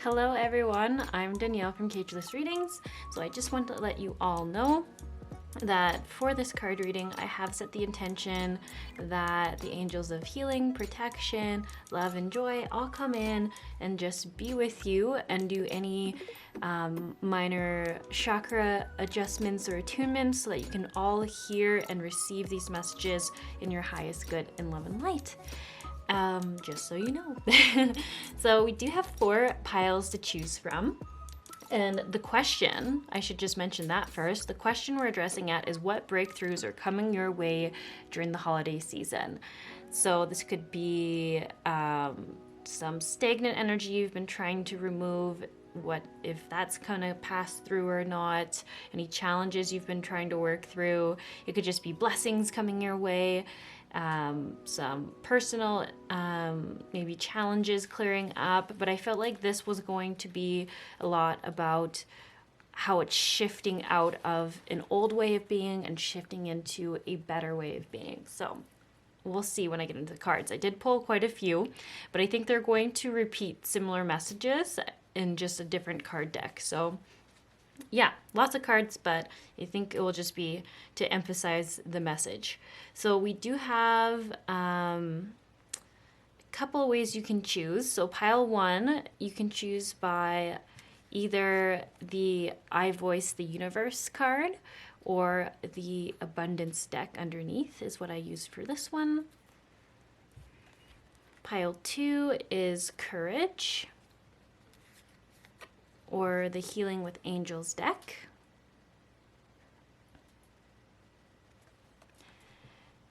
Hello everyone, I'm Danielle from Cageless Readings. So I just want to let you all know that for this card reading, I have set the intention that the angels of healing, protection, love, and joy all come in and just be with you and do any minor chakra adjustments or attunements so that you can all hear and receive these messages in your highest good in love and light. Just so you know. So we do have 4 piles to choose from. And the question, I should just mention that first, the question we're addressing at is what breakthroughs are coming your way during the holiday season. So this could be some stagnant energy you've been trying to remove, what if that's gonna pass through or not, any challenges you've been trying to work through. It could just be blessings coming your way. Some personal maybe challenges clearing up, but I felt like this was going to be a lot about how it's shifting out of an old way of being and shifting into a better way of being. So we'll see when I get into the cards. I did pull quite a few, but I think they're going to repeat similar messages in just a different card deck. So yeah, lots of cards, but I think it will just be to emphasize the message. So we do have a couple of ways you can choose. So pile 1, you can choose by either the I Voice the Universe card or the Abundance deck underneath is what I used for this one. Pile 2 is Courage, or the Healing with Angels deck.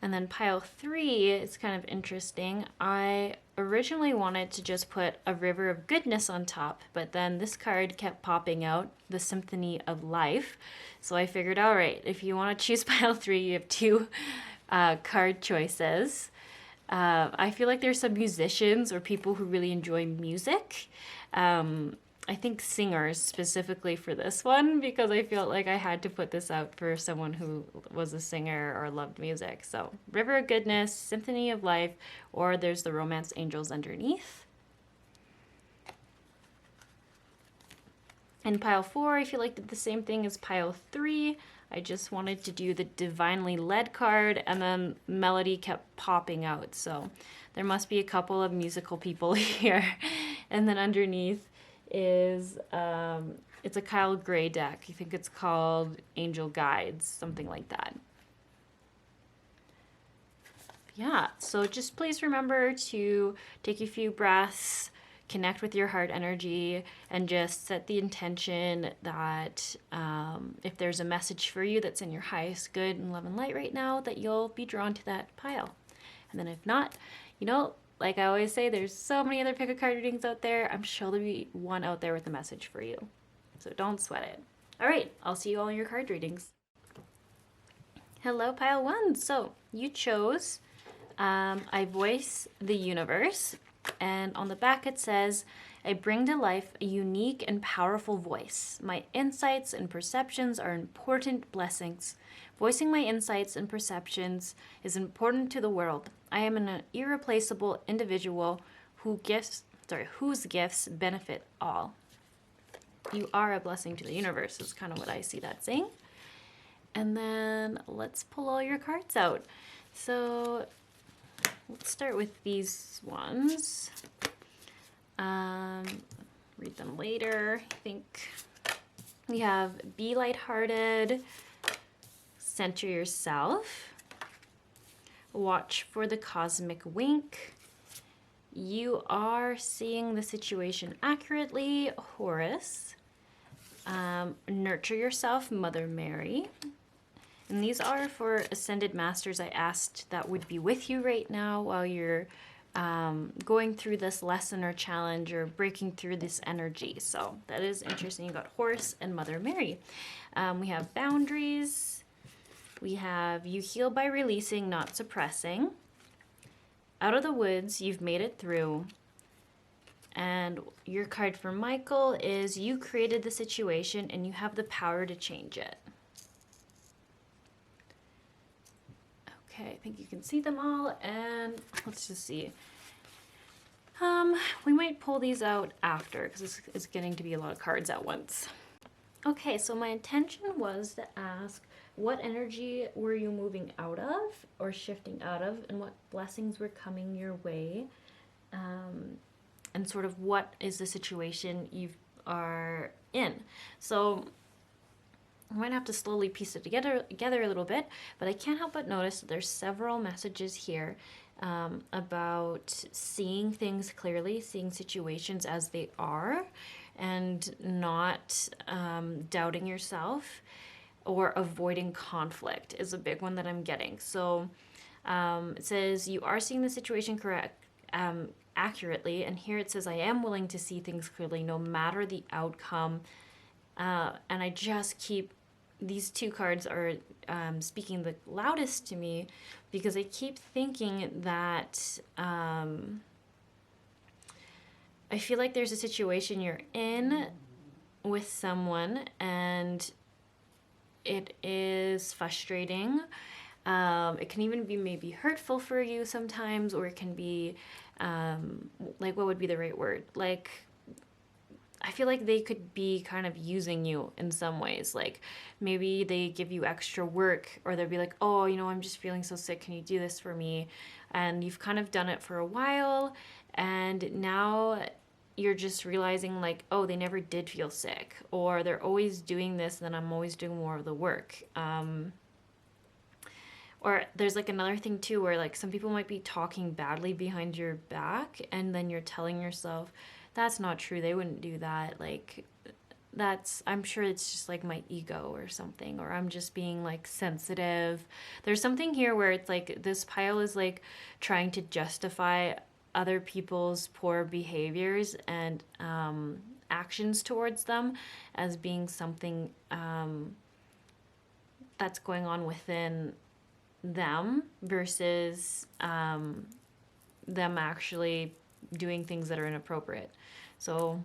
And then pile 3 is kind of interesting. I originally wanted to just put a River of Goodness on top, but then this card kept popping out, the Symphony of Life. So I figured, all right, if you want to choose pile 3, you have 2 card choices. I feel like there's some musicians or people who really enjoy music. I think singers specifically for this one, because I felt like I had to put this out for someone who was a singer or loved music. So River of Goodness, Symphony of Life, or there's the Romance Angels underneath. In pile 4, I feel like did the same thing as pile 3. I just wanted to do the Divinely Led card, and then melody kept popping out. So there must be a couple of musical people here. And then underneath is it's a Kyle Gray deck. I think it's called Angel Guides, something like that. Yeah, so just please remember to take a few breaths, connect with your heart energy, and just set the intention that if there's a message for you that's in your highest good and love and light right now, that you'll be drawn to that pile. And then if not, you know, like I always say, there's so many other pick a card readings out there. I'm sure there'll be one out there with a message for you. So don't sweat it. All right, I'll see you all in your card readings. Hello, pile 1. So you chose I Voice the Universe. And on the back it says, I bring to life a unique and powerful voice. My insights and perceptions are important blessings. Voicing my insights and perceptions is important to the world. I am an irreplaceable individual whose gifts benefit all. You are a blessing to the universe is kind of what I see that saying. And then let's pull all your cards out. So let's start with these ones. Read them later. I think we have Be Lighthearted, Center Yourself, Watch for the Cosmic Wink, You Are Seeing the Situation Accurately, Horus, Nurture Yourself, Mother Mary. And these are for Ascended Masters I asked that would be with you right now while you're going through this lesson or challenge or breaking through this energy. So that is interesting. You got Horus and Mother Mary. We have Boundaries. We have You Heal by Releasing, Not Suppressing. Out of the Woods, You've Made It Through. And your card for Michael is You Created the Situation and You Have the Power to Change It. Okay, I think you can see them all, and let's just see. We might pull these out after because it's getting to be a lot of cards at once. Okay, so my intention was to ask what energy were you moving out of or shifting out of, and what blessings were coming your way, and sort of what is the situation you are in. So I might have to slowly piece it together a little bit, but I can't help but notice that there's several messages here about seeing things clearly, seeing situations as they are, and not doubting yourself or avoiding conflict is a big one that I'm getting. So it says you are seeing the situation accurately, and here it says I am willing to see things clearly no matter the outcome. And I just keep, these two cards are speaking the loudest to me because I keep thinking that I feel like there's a situation you're in with someone and it is frustrating. It can even be maybe hurtful for you sometimes, or it can be like, what would be the right word? Like, I feel like they could be kind of using you in some ways. Like maybe they give you extra work, or they'll be like, oh, you know, I'm just feeling so sick. Can you do this for me? And you've kind of done it for a while, and now you're just realizing like, oh, they never did feel sick, or they're always doing this, and then I'm always doing more of the work. Or there's like another thing too, where like some people might be talking badly behind your back, and then you're telling yourself, that's not true, they wouldn't do that. Like, I'm sure it's just like my ego or something, or I'm just being like sensitive. There's something here where it's like this pile is like trying to justify other people's poor behaviors and actions towards them as being something that's going on within them versus them actually doing things that are inappropriate. So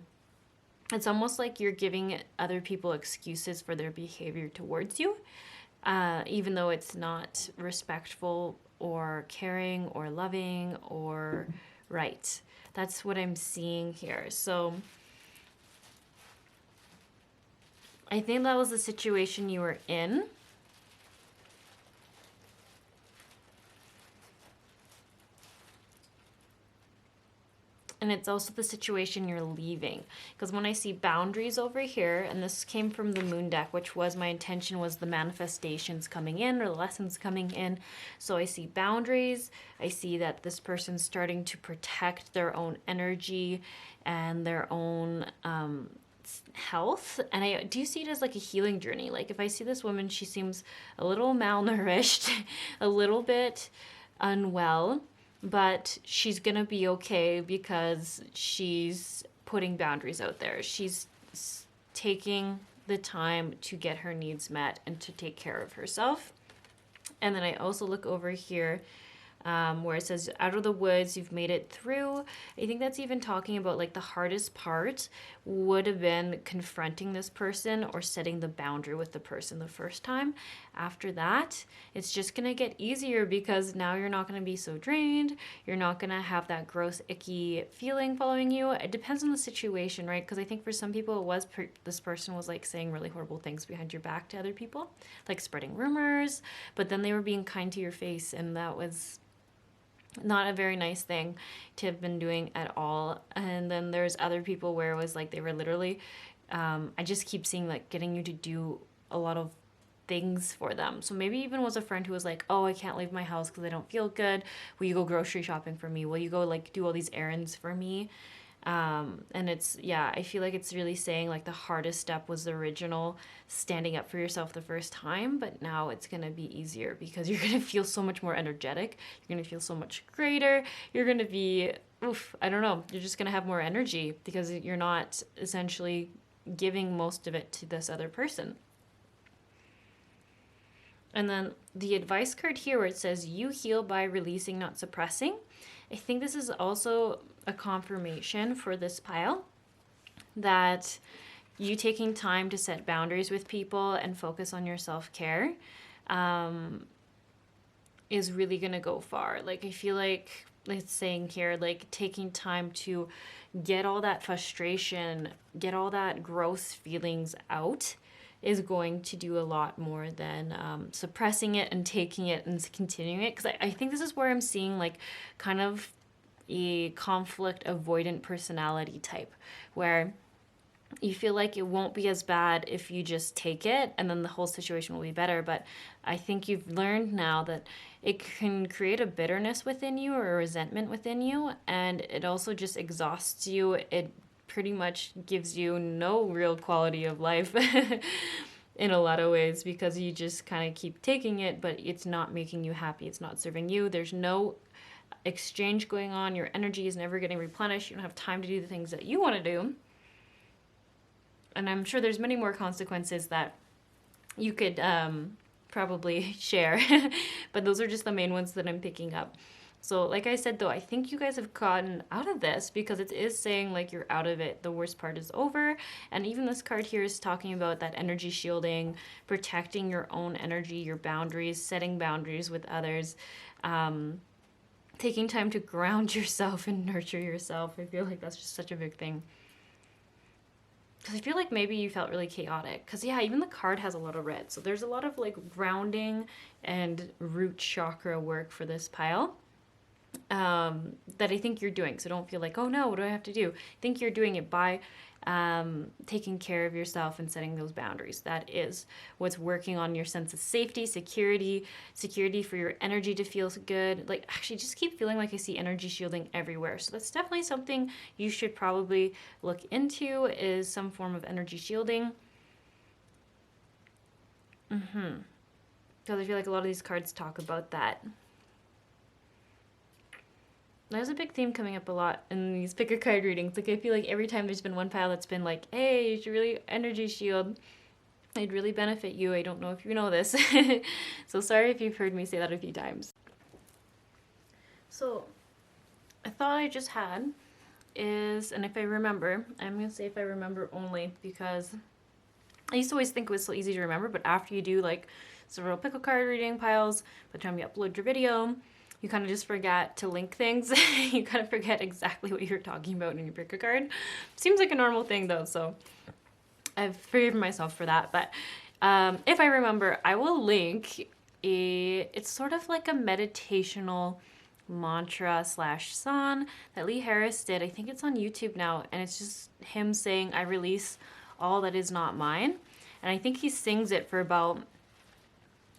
it's almost like you're giving other people excuses for their behavior towards you, even though it's not respectful or caring or loving or right. That's what I'm seeing here. So I think that was the situation you were in. And it's also the situation you're leaving. Because when I see boundaries over here, and this came from the moon deck, which was my intention, was the manifestations coming in or the lessons coming in. So I see boundaries. I see that this person's starting to protect their own energy and their own health. And I do see it as like a healing journey. Like if I see this woman, she seems a little malnourished, a little bit unwell, but she's gonna be okay because she's putting boundaries out there. She's taking the time to get her needs met and to take care of herself. And then I also look over here where it says out of the woods, you've made it through. I think that's even talking about like the hardest part would have been confronting this person or setting the boundary with the person the first time. After that, it's just going to get easier because now you're not going to be so drained. You're not going to have that gross, icky feeling following you. It depends on the situation, right? Because I think for some people it was this person was like saying really horrible things behind your back to other people, like spreading rumors, but then they were being kind to your face, and that was not a very nice thing to have been doing at all. And then there's other people where it was like they were literally I just keep seeing like getting you to do a lot of things for them. So maybe even was a friend who was like, oh, I can't leave my house because I don't feel good. Will you go grocery shopping for me? Will you go like do all these errands for me? And it's, yeah, I feel like it's really saying like the hardest step was the original standing up for yourself the first time, but now it's going to be easier because you're going to feel so much more energetic. You're going to feel so much greater. You're going to be, I don't know, you're just going to have more energy because you're not essentially giving most of it to this other person. And then the advice card here where it says you heal by releasing, not suppressing. I think this is also a confirmation for this pile that you taking time to set boundaries with people and focus on your self-care is really going to go far. Like, I feel like it's saying here, like, taking time to get all that frustration, get all that gross feelings out is going to do a lot more than suppressing it and taking it and continuing it. Because I think this is where I'm seeing, like, kind of a conflict avoidant personality type, where you feel like it won't be as bad if you just take it and then the whole situation will be better. But I think you've learned now that it can create a bitterness within you or a resentment within you, and it also just exhausts you. It pretty much gives you no real quality of life in a lot of ways, because you just kind of keep taking it, but it's not making you happy. It's not serving you. There's no exchange going on. Your energy is never getting replenished. You don't have time to do the things that you want to do. And I'm sure there's many more consequences that you could probably share, but those are just the main ones that I'm picking up. So like I said, though, I think you guys have gotten out of this, because it is saying like you're out of it. The worst part is over. And even this card here is talking about that energy shielding, protecting your own energy, your boundaries, setting boundaries with others, taking time to ground yourself and nurture yourself. I feel like that's just such a big thing. Because I feel like maybe you felt really chaotic. Because, yeah, even the card has a lot of red. So there's a lot of, like, grounding and root chakra work for this pile that I think you're doing. So don't feel like, oh, no, what do I have to do? I think you're doing it by taking care of yourself and setting those boundaries. That is what's working on your sense of safety, security for your energy to feel good. Like, actually, just keep feeling like I see energy shielding everywhere. So that's definitely something you should probably look into, is some form of energy shielding. Because I feel like a lot of these cards talk about that. There's a big theme coming up a lot in these pick a card readings. Like, I feel like every time there's been one pile that's been like, hey, you should really energy shield. It'd really benefit you. I don't know if you know this. So sorry if you've heard me say that a few times. So a thought I just had is, and if I remember, I'm going to say if I remember only, because I used to always think it was so easy to remember, but after you do like several pick a card reading piles, by the time you upload your video, you kind of just forget to link things. You kind of forget exactly what you're talking about in your pick a card. Seems like a normal thing though, so I've forgiven myself for that. But if I remember, I will link it's sort of like a meditational mantra / song that Lee Harris did. I think it's on YouTube now, and it's just him saying, I release all that is not mine. And I think he sings it for about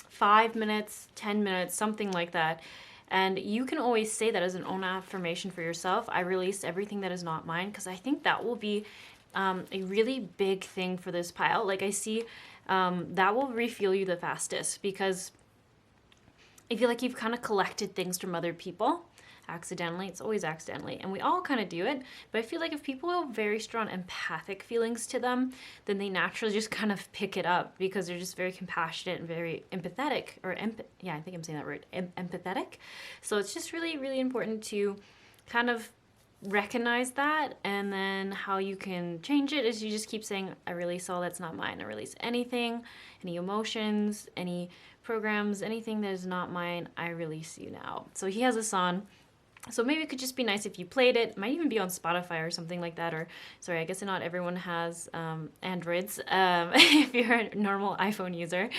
5 minutes, 10 minutes, something like that. And you can always say that as an own affirmation for yourself. I release everything that is not mine, because I think that will be a really big thing for this pile. Like, I see that will refuel you the fastest, because I feel like you've kind of collected things from other people accidentally. It's always accidentally, and we all kind of do it. But I feel like if people have very strong empathic feelings to them, then they naturally just kind of pick it up, because they're just very compassionate and very empathetic, or yeah, I think I'm saying that word, empathetic. So it's just really, really important to kind of recognize that, and then how you can change it is you just keep saying, I release all that's not mine. I release anything, any emotions, any programs, anything that is not mine, I release you now. So he has a song. So maybe it could just be nice if you played it. It might even be on Spotify or something like that. Or, sorry, I guess not everyone has Androids. If you're a normal iPhone user,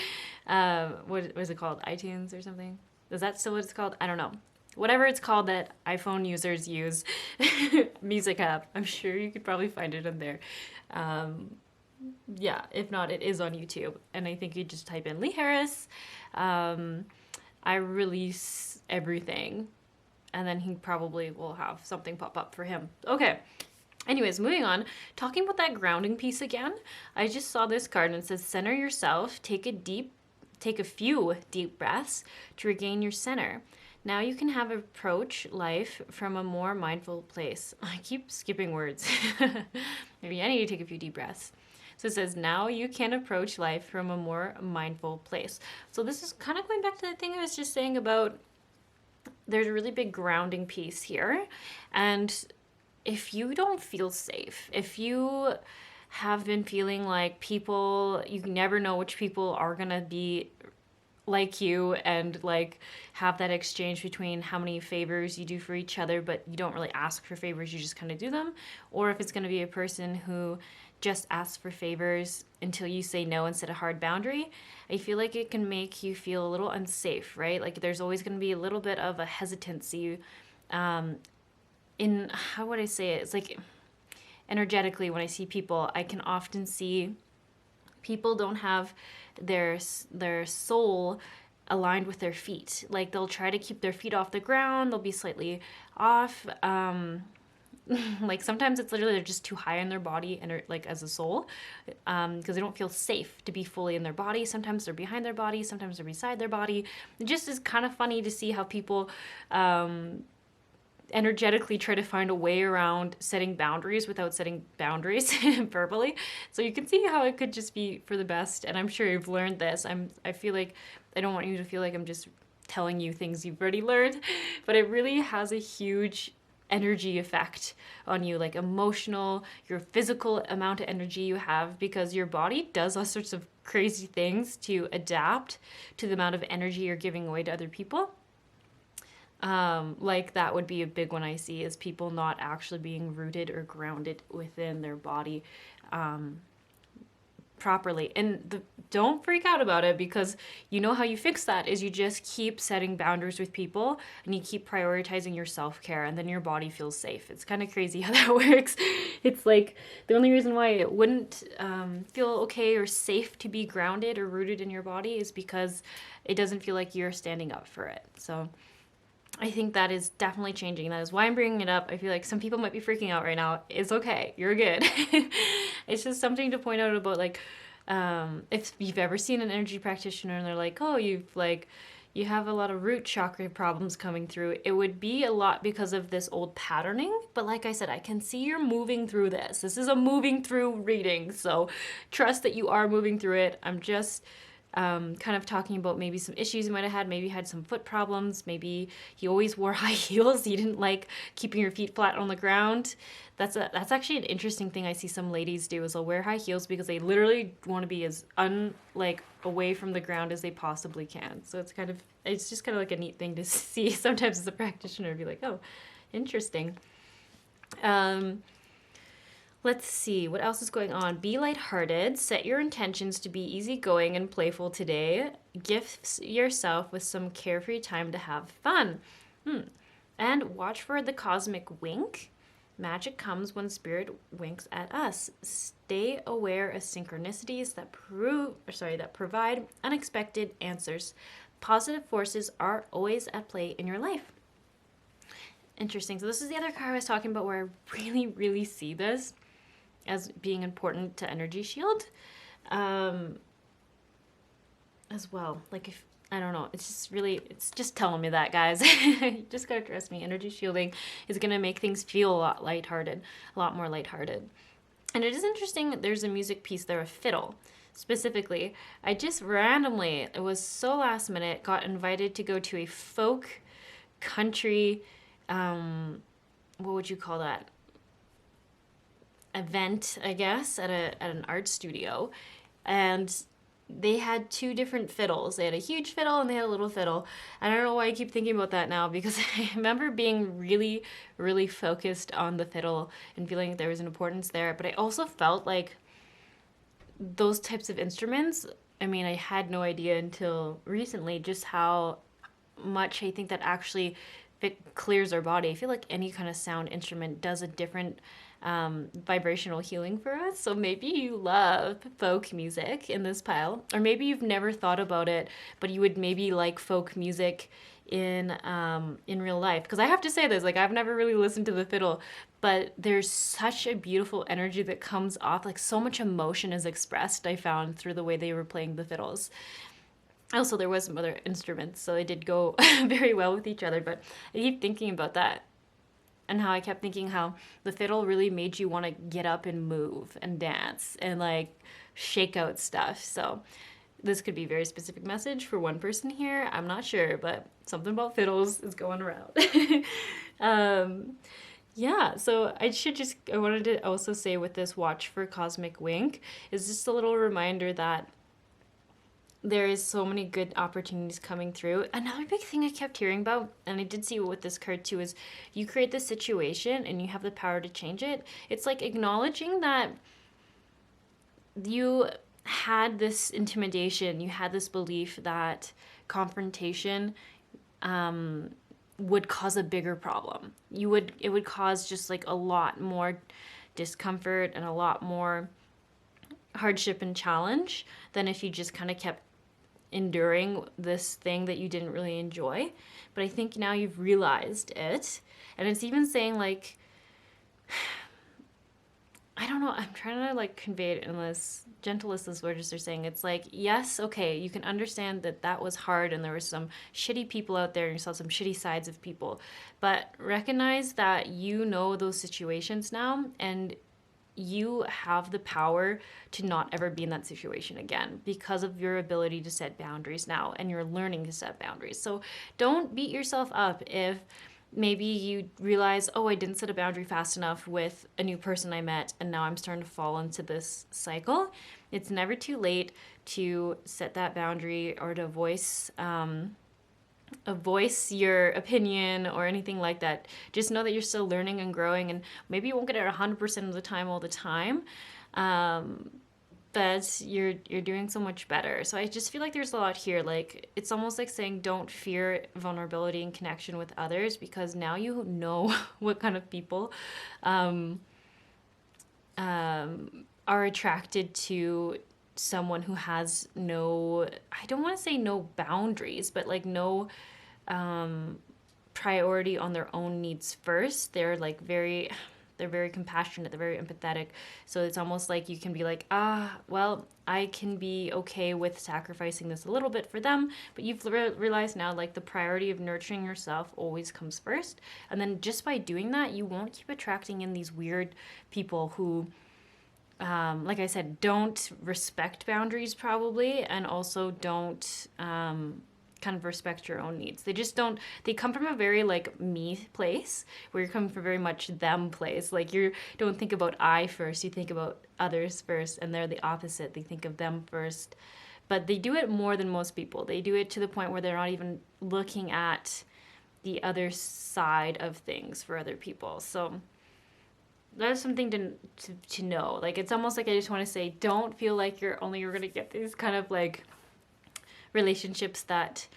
what is it called? iTunes or something? Is that still what it's called? I don't know. Whatever it's called that iPhone users use, music app. I'm sure you could probably find it in there. Yeah, if not, it is on YouTube. And I think you just type in Lee Harris, I release everything. And then he probably will have something pop up for him. Okay. Anyways, moving on. Talking about that grounding piece again. I just saw this card and it says, center yourself. Take a few deep breaths to regain your center. Now you can approach life from a more mindful place. I keep skipping words. Maybe I need to take a few deep breaths. So it says, now you can approach life from a more mindful place. So this is kind of going back to the thing I was just saying about, there's a really big grounding piece here. And if you don't feel safe, if you have been feeling like people, you never know which people are going to be like you and like have that exchange between how many favors you do for each other, but you don't really ask for favors, you just kind of do them, or if it's going to be a person who just asks for favors until you say no and set a hard boundary. I feel like it can make you feel a little unsafe, right? Like there's always going to be a little bit of a hesitancy in, how would I say it? It's like energetically, when I see people, I can often see people don't have their soul aligned with their feet. Like they'll try to keep their feet off the ground, they'll be slightly off. Like sometimes it's literally they're just too high in their body and like as a soul, because they don't feel safe to be fully in their body. Sometimes they're behind their body, sometimes they're beside their body. It just is kind of funny to see how people energetically try to find a way around setting boundaries without setting boundaries verbally. So you can see how it could just be for the best. And I'm sure you've learned this. I feel like I don't want you to feel like I'm just telling you things you've already learned, but it really has a huge energy effect on you, like emotional, your physical amount of energy you have, because your body does all sorts of crazy things to adapt to the amount of energy you're giving away to other people. Like that would be a big one I see, is people not actually being rooted or grounded within their body properly. And don't freak out about it, because you know how you fix that is you just keep setting boundaries with people and you keep prioritizing your self-care, and then your body feels safe. It's kind of crazy how that works. It's like the only reason why it wouldn't feel okay or safe to be grounded or rooted in your body is because it doesn't feel like you're standing up for it. So I think that is definitely changing. That is why I'm bringing it up. I feel like some people might be freaking out right now. It's okay. You're good. It's just something to point out about, like, if you've ever seen an energy practitioner and they're like, oh, you have a lot of root chakra problems coming through. It would be a lot because of this old patterning. But like I said, I can see you're moving through this. This is a moving through reading. So trust that you are moving through it. I'm just kind of talking about maybe some issues you might have had. Maybe you had some foot problems. Maybe you always wore high heels. You didn't like keeping your feet flat on the ground. That's actually an interesting thing I see some ladies do, is they'll wear high heels because they literally want to be as away from the ground as they possibly can. So it's just kind of like a neat thing to see sometimes as a practitioner, be like, oh, interesting. Let's see, what else is going on? Be lighthearted. Set your intentions to be easygoing and playful today. Gift yourself with some carefree time to have fun. And watch for the cosmic wink. Magic comes when spirit winks at us. Stay aware of synchronicities that provide unexpected answers. Positive forces are always at play in your life. Interesting. So this is the other card I was talking about where I really, really see this as being important to energy shield as well. Like, if I don't know, it's just telling me that, guys. You just gotta trust me. Energy shielding is gonna make things feel a lot more lighthearted. And it is interesting, there's a music piece there, a fiddle specifically. I just randomly, it was so last minute, got invited to go to a folk country, what would you call that, event, I guess, at an art studio. And they had two different fiddles. They had a huge fiddle and they had a little fiddle. And I don't know why I keep thinking about that now, because I remember being really, really focused on the fiddle and feeling like there was an importance there. But I also felt like those types of instruments, I mean, I had no idea until recently just how much I think that actually clears our body. I feel like any kind of sound instrument does a different vibrational healing for us. So maybe you love folk music in this pile, or maybe you've never thought about it, but you would maybe like folk music in real life. Because I have to say this, like, I've never really listened to the fiddle, but there's such a beautiful energy that comes off. Like, so much emotion is expressed, I found, through the way they were playing the fiddles. Also, there was some other instruments, so they did go very well with each other. But I keep thinking about that, and how I kept thinking how the fiddle really made you want to get up and move and dance and like shake out stuff. So this could be a very specific message for one person here. I'm not sure, but something about fiddles is going around. Yeah, so I wanted to also say with this watch for cosmic wink is just a little reminder that there is so many good opportunities coming through. Another big thing I kept hearing about, and I did see with this card too, is you create the situation and you have the power to change it. It's like acknowledging that you had this intimidation, you had this belief that confrontation would cause a bigger problem. It would cause just like a lot more discomfort and a lot more hardship and challenge than if you just kind of kept enduring this thing that you didn't really enjoy. But I think now you've realized it, and it's even saying like, I don't know, I'm trying to like convey it in as gentle as those words are saying. It's like, yes, okay, you can understand that that was hard and there were some shitty people out there and you saw some shitty sides of people, but recognize that you know those situations now, and you have the power to not ever be in that situation again because of your ability to set boundaries now, and you're learning to set boundaries. So don't beat yourself up if maybe you realize, oh, I didn't set a boundary fast enough with a new person I met, and now I'm starting to fall into this cycle. It's never too late to set that boundary or to voice your opinion or anything like that. Just know that you're still learning and growing, and maybe you won't get it 100% of the time all the time, but you're doing so much better. So I just feel like there's a lot here. Like, it's almost like saying don't fear vulnerability and connection with others, because now you know what kind of people are attracted to someone who has no, I don't want to say no boundaries, but like no priority on their own needs first. They're very compassionate, they're very empathetic. So it's almost like you can be like, well, I can be okay with sacrificing this a little bit for them, but you've realized now like the priority of nurturing yourself always comes first. And then just by doing that, you won't keep attracting in these weird people who, like I said, don't respect boundaries probably, and also don't kind of respect your own needs. They just don't, they come from a very like me place, where you're coming from very much them place. Like, you don't think about I first, you think about others first, and they're the opposite. They think of them first. But they do it more than most people. They do it to the point where they're not even looking at the other side of things for other people. So that's something to know. Like, it's almost like I just want to say, don't feel like you're going to get these kind of like relationships that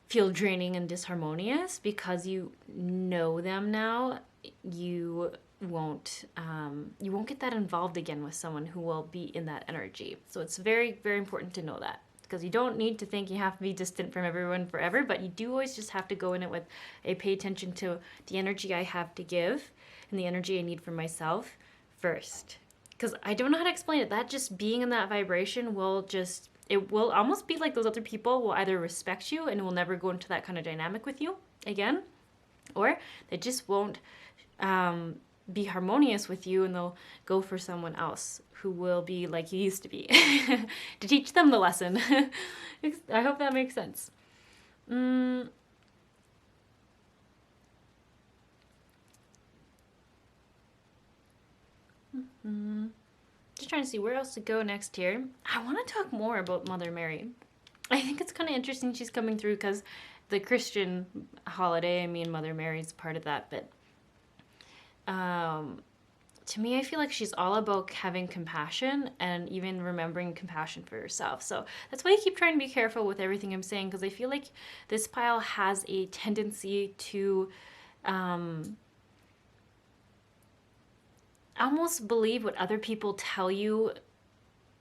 feel draining and disharmonious because you know them now. You won't get that involved again with someone who will be in that energy. So it's very, very important to know that, because you don't need to think you have to be distant from everyone forever, but you do always just have to go in it with a pay attention to the energy I have to give and the energy I need for myself first. Because I don't know how to explain it. That just being in that vibration will just, it will almost be like those other people will either respect you and will never go into that kind of dynamic with you again, or they just won't be harmonious with you, and they'll go for someone else who will be like you used to be to teach them the lesson. I hope that makes sense. Just trying to see where else to go next here. I want to talk more about Mother Mary. I think it's kind of interesting she's coming through because the Christian holiday, I mean, Mother Mary's part of that, but to me, I feel like she's all about having compassion and even remembering compassion for yourself. So that's why I keep trying to be careful with everything I'm saying, because I feel like this pile has a tendency to almost believe what other people tell you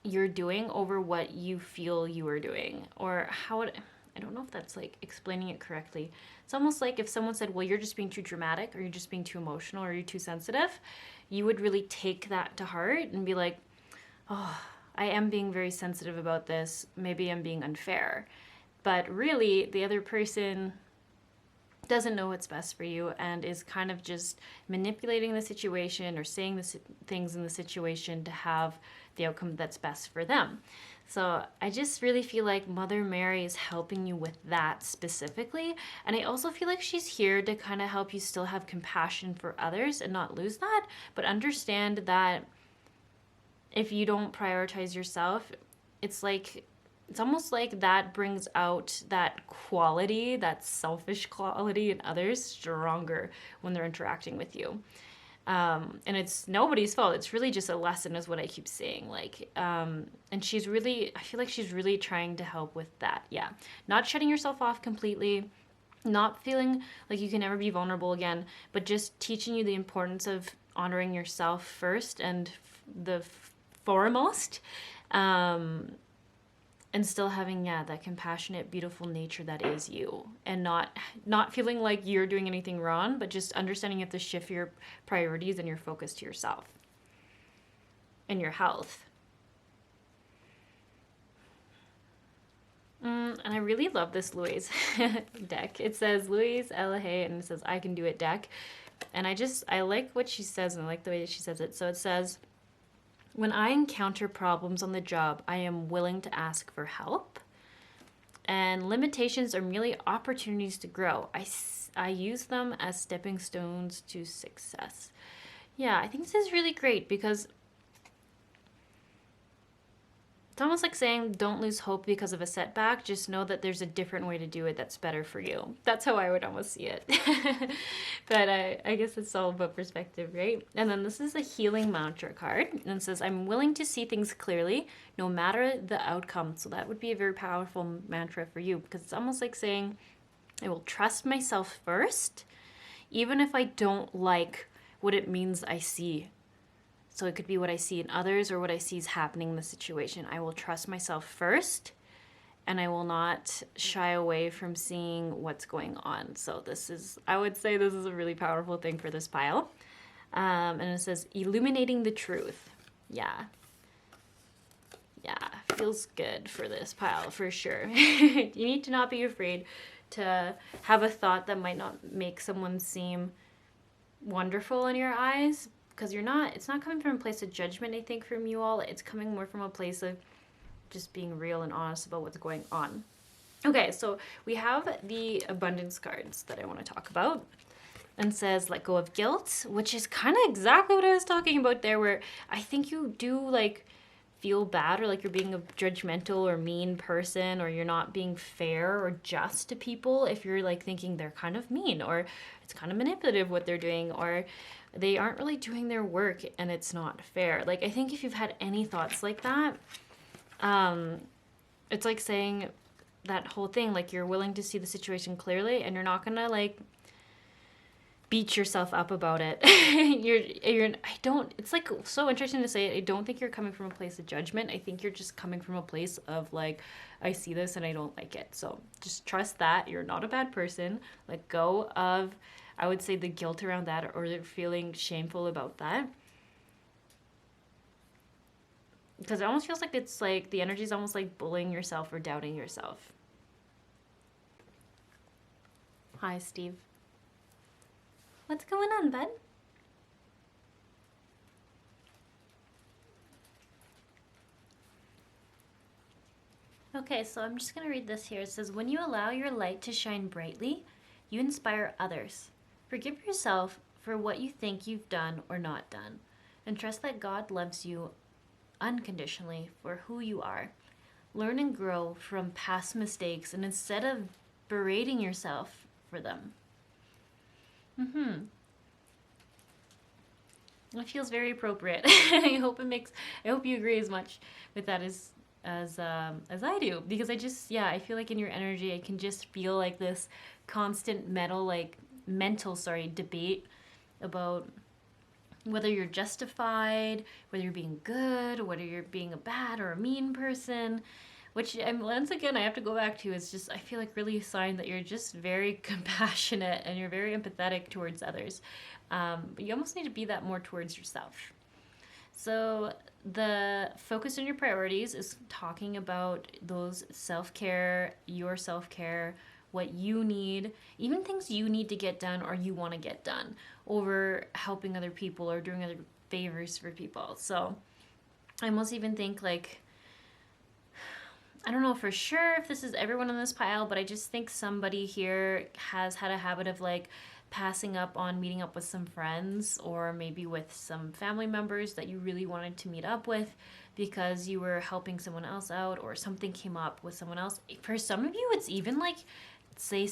you're doing over what you feel you are doing, or how it, I don't know if that's like explaining it correctly. It's almost like if someone said, well, you're just being too dramatic, or you're just being too emotional, or you're too sensitive, you would really take that to heart and be like, oh, I am being very sensitive about this. Maybe I'm being unfair. But really, the other person doesn't know what's best for you and is kind of just manipulating the situation or saying the things in the situation to have the outcome that's best for them. So I just really feel like Mother Mary is helping you with that specifically. And I also feel like she's here to kind of help you still have compassion for others and not lose that, but understand that if you don't prioritize yourself, it's like it's almost like that brings out that quality, that selfish quality in others stronger when they're interacting with you. And it's nobody's fault. It's really just a lesson, is what I keep saying. Like, and she's really, I feel like she's really trying to help with that. Yeah. Not shutting yourself off completely, not feeling like you can never be vulnerable again, but just teaching you the importance of honoring yourself first and the foremost. And still having, yeah, that compassionate, beautiful nature that is you, and not feeling like you're doing anything wrong, but just understanding you have to shift your priorities and your focus to yourself and your health. And I really love this Louise deck. It says Louise Elahay, and it says I can do it deck. And I like what she says, and I like the way she says it. So it says, when I encounter problems on the job, I am willing to ask for help. And limitations are merely opportunities to grow. I use them as stepping stones to success. Yeah, I think this is really great, because it's almost like saying don't lose hope because of a setback. Just know that there's a different way to do it that's better for you. That's how I would almost see it. But I guess it's all about perspective, right? And then this is a healing mantra card. And it says, I'm willing to see things clearly, no matter the outcome. So that would be a very powerful mantra for you, because it's almost like saying, I will trust myself first, even if I don't like what it means I see. So it could be what I see in others or what I see is happening in the situation. I will trust myself first, and I will not shy away from seeing what's going on. So I would say this is a really powerful thing for this pile. And it says, illuminating the truth. Yeah. Yeah, feels good for this pile, for sure. You need to not be afraid to have a thought that might not make someone seem wonderful in your eyes, because it's not coming from a place of judgment, I think, from you all. It's coming more from a place of just being real and honest about what's going on. Okay, so we have the abundance cards that I want to talk about. And says, let go of guilt, which is kind of exactly what I was talking about there, where I think you do, like, feel bad, or like you're being a judgmental or mean person, or you're not being fair or just to people if you're, like, thinking they're kind of mean, or it's kind of manipulative what they're doing, or they aren't really doing their work and it's not fair. Like, I think if you've had any thoughts like that, it's like saying that whole thing, like, you're willing to see the situation clearly, and you're not gonna, like, beat yourself up about it. It's like so interesting to say. I don't think you're coming from a place of judgment. I think you're just coming from a place of, like, I see this and I don't like it. So just trust that you're not a bad person. Let go of, I would say, the guilt around that, or feeling shameful about that. Because it almost feels like it's like the energy is almost like bullying yourself or doubting yourself. Hi, Steve. What's going on, bud? Okay, so I'm just going to read this here. It says, when you allow your light to shine brightly, you inspire others. Forgive yourself for what you think you've done or not done, and trust that God loves you unconditionally for who you are. Learn and grow from past mistakes, and instead of berating yourself for them. It feels very appropriate. I hope you agree as much with that as I do, because I feel like in your energy I can just feel like this constant mental debate about whether you're justified, whether you're being good, whether you're being a bad or a mean person, which, once again, I have to go back to, is just, I feel like, really a sign that you're just very compassionate and you're very empathetic towards others. But you almost need to be that more towards yourself. So the focus on your priorities is talking about those self-care, your self-care, what you need, even things you need to get done or you want to get done, over helping other people or doing other favors for people. So I almost even think, like, I don't know for sure if this is everyone in this pile, but I just think somebody here has had a habit of, like, passing up on meeting up with some friends or maybe with some family members that you really wanted to meet up with because you were helping someone else out or something came up with someone else. For some of you, it's even like, say,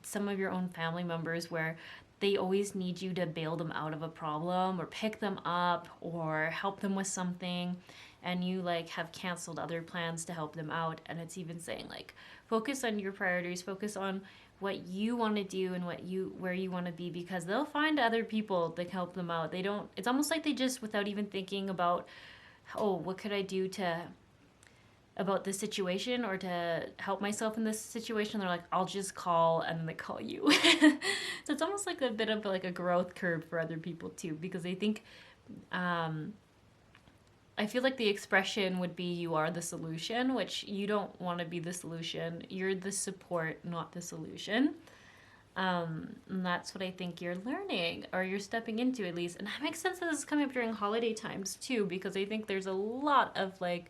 some of your own family members where they always need you to bail them out of a problem or pick them up or help them with something, and you like have canceled other plans to help them out. And it's even saying like, focus on your priorities, focus on what you want to do and where you want to be, because they'll find other people that help them out. They don't, it's almost like they just, without even thinking about, oh, what could I do about this situation or to help myself in this situation, they're like, I'll just call, and then they call you. So it's almost like a bit of like a growth curve for other people too, because they think, I feel like the expression would be you are the solution, which you don't want to be the solution. You're the support, not the solution. And that's what I think you're learning, or you're stepping into at least. And that makes sense that this is coming up during holiday times too, because I think there's a lot of like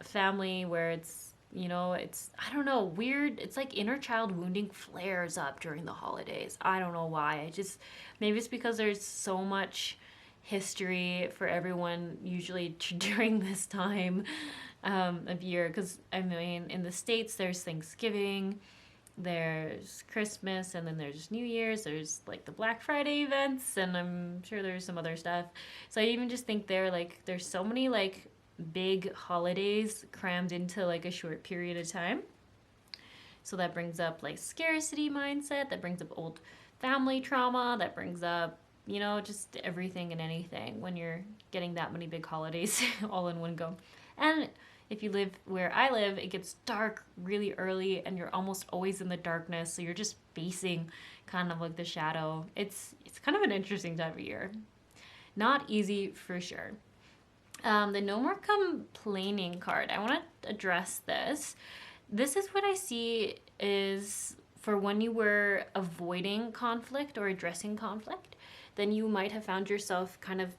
family where it's, you know, it's, I don't know, weird. It's like inner child wounding flares up during the holidays. I don't know why. Maybe it's because there's so much history for everyone usually during this time of year. Because I mean, in the States, there's Thanksgiving, there's Christmas, and then there's New Year's, there's like the Black Friday events, and I'm sure there's some other stuff. So I even just think there's so many like big holidays crammed into like a short period of time. So that brings up like scarcity mindset, that brings up old family trauma, that brings up, you know, just everything and anything when you're getting that many big holidays all in one go. And if you live where I live, it gets dark really early and you're almost always in the darkness. So you're just facing kind of like the shadow. It's kind of an interesting time of year. Not easy for sure. The no more complaining card. I want to address this. This is what I see is for when you were avoiding conflict or addressing conflict, then you might have found yourself kind of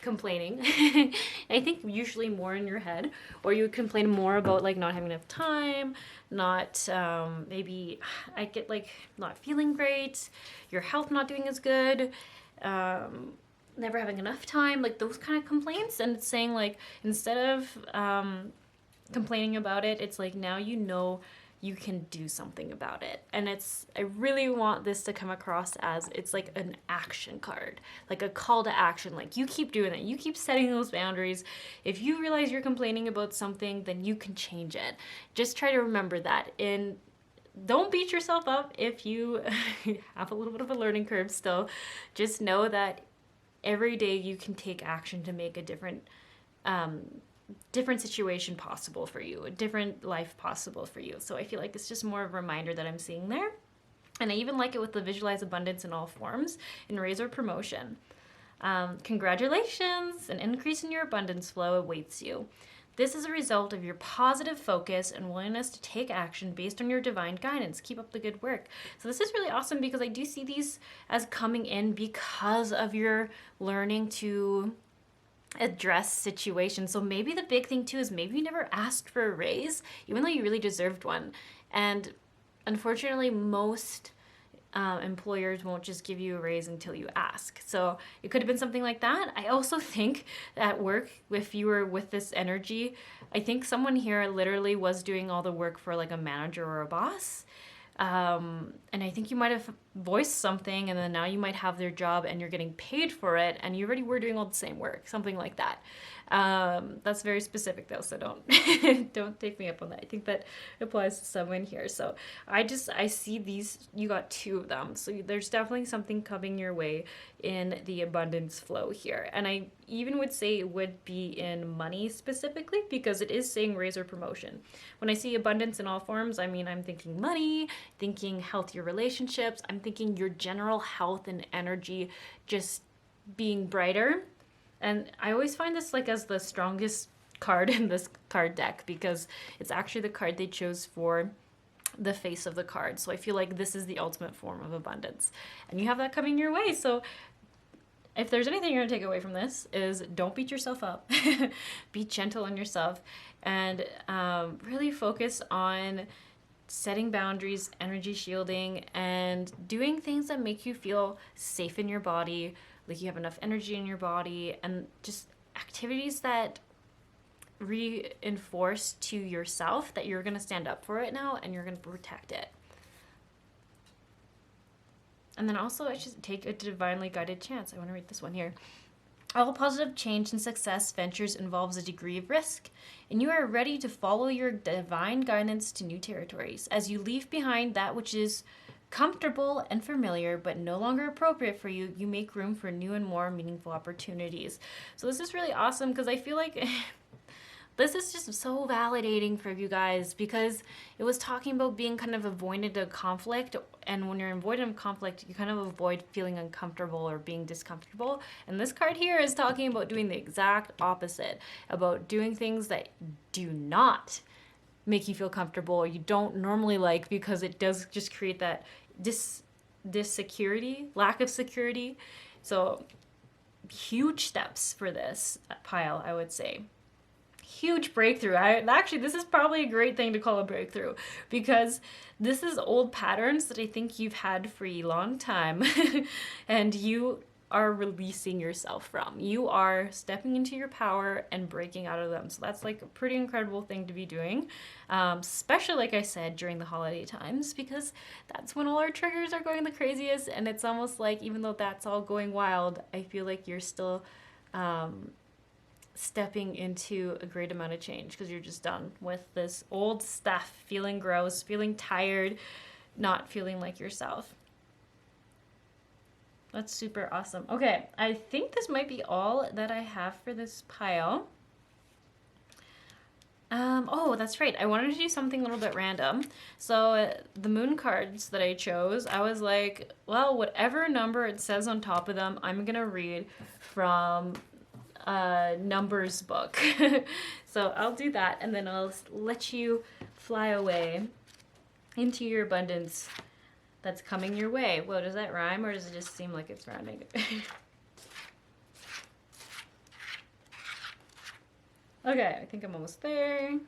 complaining. I think usually more in your head, or you would complain more about like not having enough time, not maybe I get like not feeling great, your health not doing as good, never having enough time, like those kind of complaints. And it's saying like, instead of complaining about it, it's like now you know you can do something about it. And I really want this to come across as it's like an action card, like a call to action. Like you keep doing it, you keep setting those boundaries. If you realize you're complaining about something, then you can change it. Just try to remember that. And don't beat yourself up if you have a little bit of a learning curve still. Just know that every day you can take action to make a different situation possible for you, a different life possible for you. So I feel like it's just more of a reminder that I'm seeing there. And I even like it with the visualize abundance in all forms and raise or promotion. Congratulations, an increase in your abundance flow awaits you. This is a result of your positive focus and willingness to take action based on your divine guidance. Keep up the good work. So this is really awesome because I do see these as coming in because of your learning to address situations. So maybe the big thing too is maybe you never asked for a raise, even though you really deserved one. And unfortunately, most employers won't just give you a raise until you ask. So it could have been something like that. I also think at work, if you were with this energy, I think someone here literally was doing all the work for like a manager or a boss. And I think you might have voiced something, and then now you might have their job and you're getting paid for it, and you already were doing all the same work, something like that. That's very specific though, so don't don't take me up on that. I think that applies to someone here. So I see these, you got two of them. So there's definitely something coming your way in the abundance flow here. And I even would say it would be in money specifically, because it is saying raise or promotion. When I see abundance in all forms, I mean, I'm thinking money, thinking healthier relationships. I'm thinking your general health and energy just being brighter. And I always find this like as the strongest card in this card deck, because it's actually the card they chose for the face of the card. So I feel like this is the ultimate form of abundance, and you have that coming your way. So if there's anything you're gonna take away from this, is don't beat yourself up. Be gentle on yourself, and really focus on setting boundaries, energy shielding, and doing things that make you feel safe in your body, like you have enough energy in your body, and just activities that reinforce to yourself that you're going to stand up for it now and you're going to protect it. And then also, I should take a divinely guided chance. I want to read this one here. All positive change and success ventures involves a degree of risk, and you are ready to follow your divine guidance to new territories. As you leave behind that which is comfortable and familiar but no longer appropriate for you, you make room for new and more meaningful opportunities. So this is really awesome because I feel like this is just so validating for you guys, because it was talking about being kind of avoidant of conflict, and when you're avoidant of conflict, you kind of avoid feeling uncomfortable or being discomfortable. And this card here is talking about doing the exact opposite, about doing things that do not make you feel comfortable or you don't normally like, because it does just create that security, lack of security. So huge steps for this pile, I would say. Huge breakthrough. Actually, this is probably a great thing to call a breakthrough, because this is old patterns that I think you've had for a long time and you are releasing yourself from. You are stepping into your power and breaking out of them. So that's like a pretty incredible thing to be doing, especially, like I said, during the holiday times, because that's when all our triggers are going the craziest. And it's almost like, even though that's all going wild, I feel like you're still stepping into a great amount of change, because you're just done with this old stuff, feeling gross, feeling tired, not feeling like yourself. That's super awesome. Okay, I think this might be all that I have for this pile. Oh, that's right. I wanted to do something a little bit random. So the moon cards that I chose, I was like, well, whatever number it says on top of them, I'm gonna read from numbers book. So I'll do that, and then I'll let you fly away into your abundance that's coming your way. Whoa, does that rhyme, or does it just seem like it's rhyming? Okay, I think I'm almost there.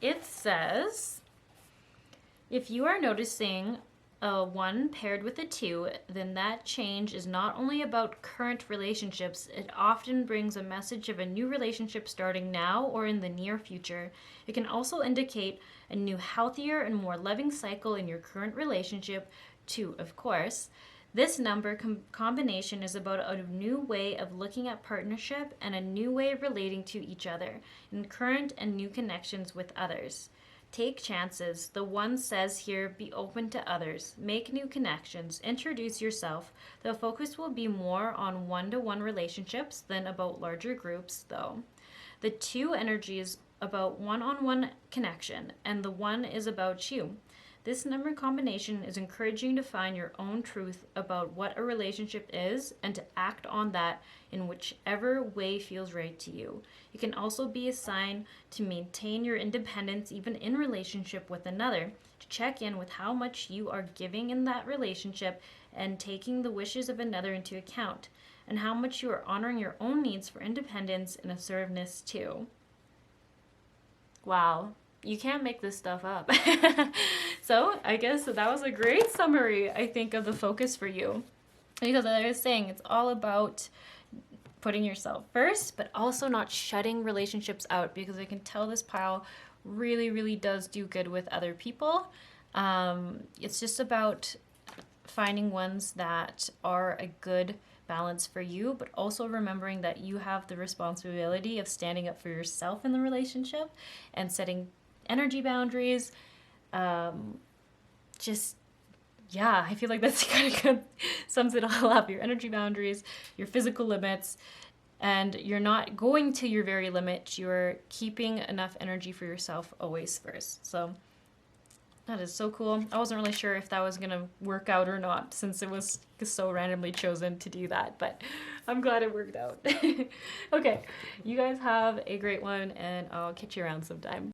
It says, if you are noticing a 1 paired with a 2, then that change is not only about current relationships, it often brings a message of a new relationship starting now or in the near future. It can also indicate a new, healthier, and more loving cycle in your current relationship, too, of course. This number combination is about a new way of looking at partnership and a new way of relating to each other in current and new connections with others. Take chances. The 1 says here, be open to others, make new connections, introduce yourself. The focus will be more on one-to-one relationships than about larger groups, though. The 2 energy is about one-on-one connection, and the 1 is about you. This number combination is encouraging to find your own truth about what a relationship is and to act on that in whichever way feels right to you. It can also be a sign to maintain your independence even in relationship with another, to check in with how much you are giving in that relationship and taking the wishes of another into account, and how much you are honoring your own needs for independence and assertiveness too. Wow. You can't make this stuff up. So I guess that was a great summary, I think, of the focus for you. Because as I was saying, it's all about putting yourself first, but also not shutting relationships out, because I can tell this pile really, really does do good with other people. It's just about finding ones that are a good balance for you, but also remembering that you have the responsibility of standing up for yourself in the relationship and setting energy boundaries. I feel like that's kind of good, sums it all up. Your energy boundaries, your physical limits, and you're not going to your very limit. You're keeping enough energy for yourself always first. So that is so cool. I wasn't really sure if that was gonna work out or not, since it was so randomly chosen to do that, but I'm glad it worked out. Okay, you guys have a great one, and I'll catch you around sometime.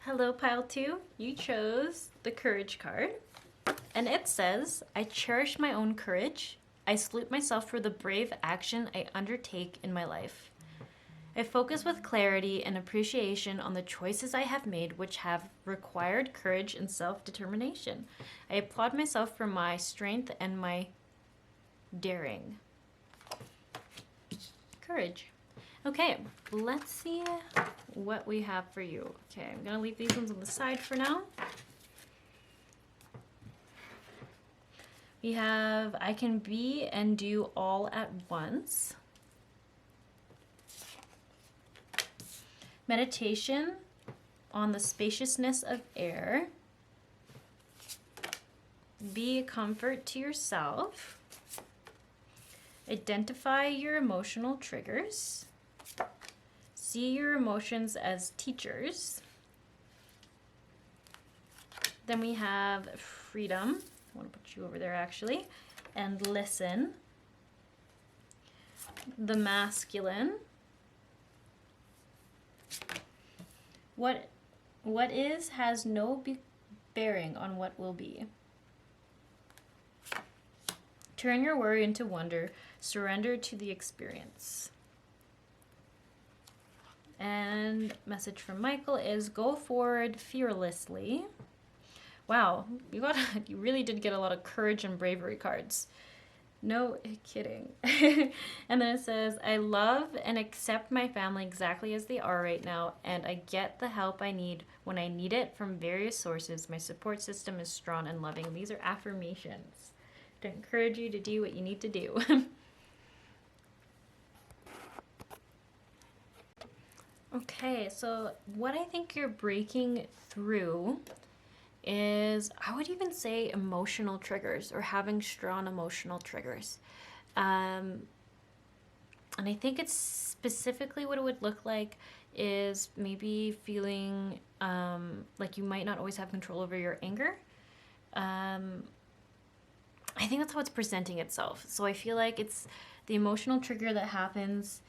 Hello, pile 2. You chose the courage card. And it says, I cherish my own courage. I salute myself for the brave action I undertake in my life. I focus with clarity and appreciation on the choices I have made, which have required courage and self-determination. I applaud myself for my strength and my daring. Courage. Okay, let's see what we have for you. Okay, I'm gonna leave these ones on the side for now. We have, I can be and do all at once. Meditation on the spaciousness of air. Be a comfort to yourself. Identify your emotional triggers. See your emotions as teachers. Then we have freedom. I want to put you over there actually. And listen. The masculine. What is has no bearing on what will be. Turn your worry into wonder. Surrender to the experience. And message from Michael is go forward fearlessly. Wow, you really did get a lot of courage and bravery cards. No kidding. And then it says, I love and accept my family exactly as they are right now, and I get the help I need when I need it from various sources. My support system is strong and loving. These are affirmations to encourage you to do what you need to do. Okay, so what I think you're breaking through is, I would even say, emotional triggers or having strong emotional triggers. And I think it's specifically what it would look like is maybe feeling like you might not always have control over your anger. I think that's how it's presenting itself. So I feel like it's the emotional trigger that happens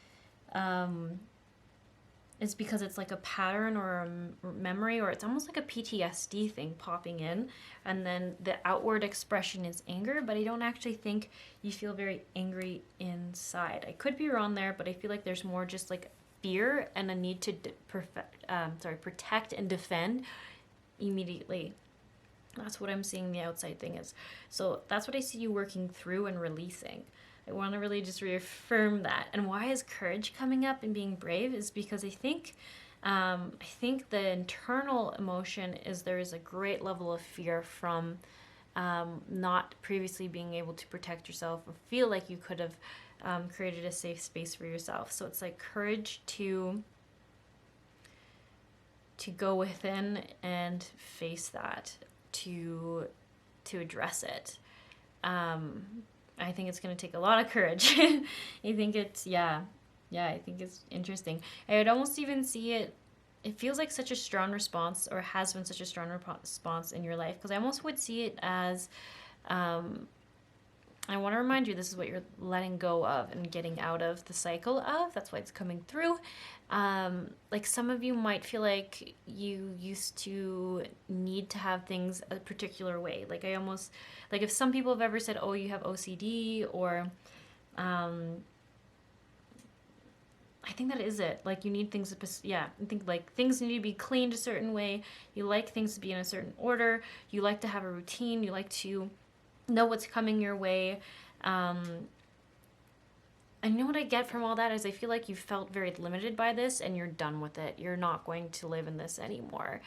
is because it's like a pattern or a memory, or it's almost like a PTSD thing popping in, and then the outward expression is anger, but I don't actually think you feel very angry inside. I could be wrong there, but I feel like there's more just like fear and a need to protect and defend immediately. That's what I'm seeing the outside thing is. So that's what I see you working through and releasing. I want to really just reaffirm that. And why is courage coming up and being brave is because I think the internal emotion is there is a great level of fear from not previously being able to protect yourself or feel like you could have created a safe space for yourself. So it's like courage to go within and face that, to address it. I think it's going to take a lot of courage. I think it's, I think it's interesting. I would almost even see it feels like such a strong response, or has been such a strong response in your life, because I almost would see it as, I want to remind you, this is what you're letting go of and getting out of the cycle of. That's why it's coming through. Like some of you might feel like you used to need to have things a particular way. Like if some people have ever said, oh, you have OCD, or I think that is it. Like you need things I think like things need to be cleaned a certain way. You like things to be in a certain order. You like to have a routine. You like to know what's coming your way. I know what I get from all that is I feel like you felt very limited by this and you're done with it. You're not going to live in this anymore.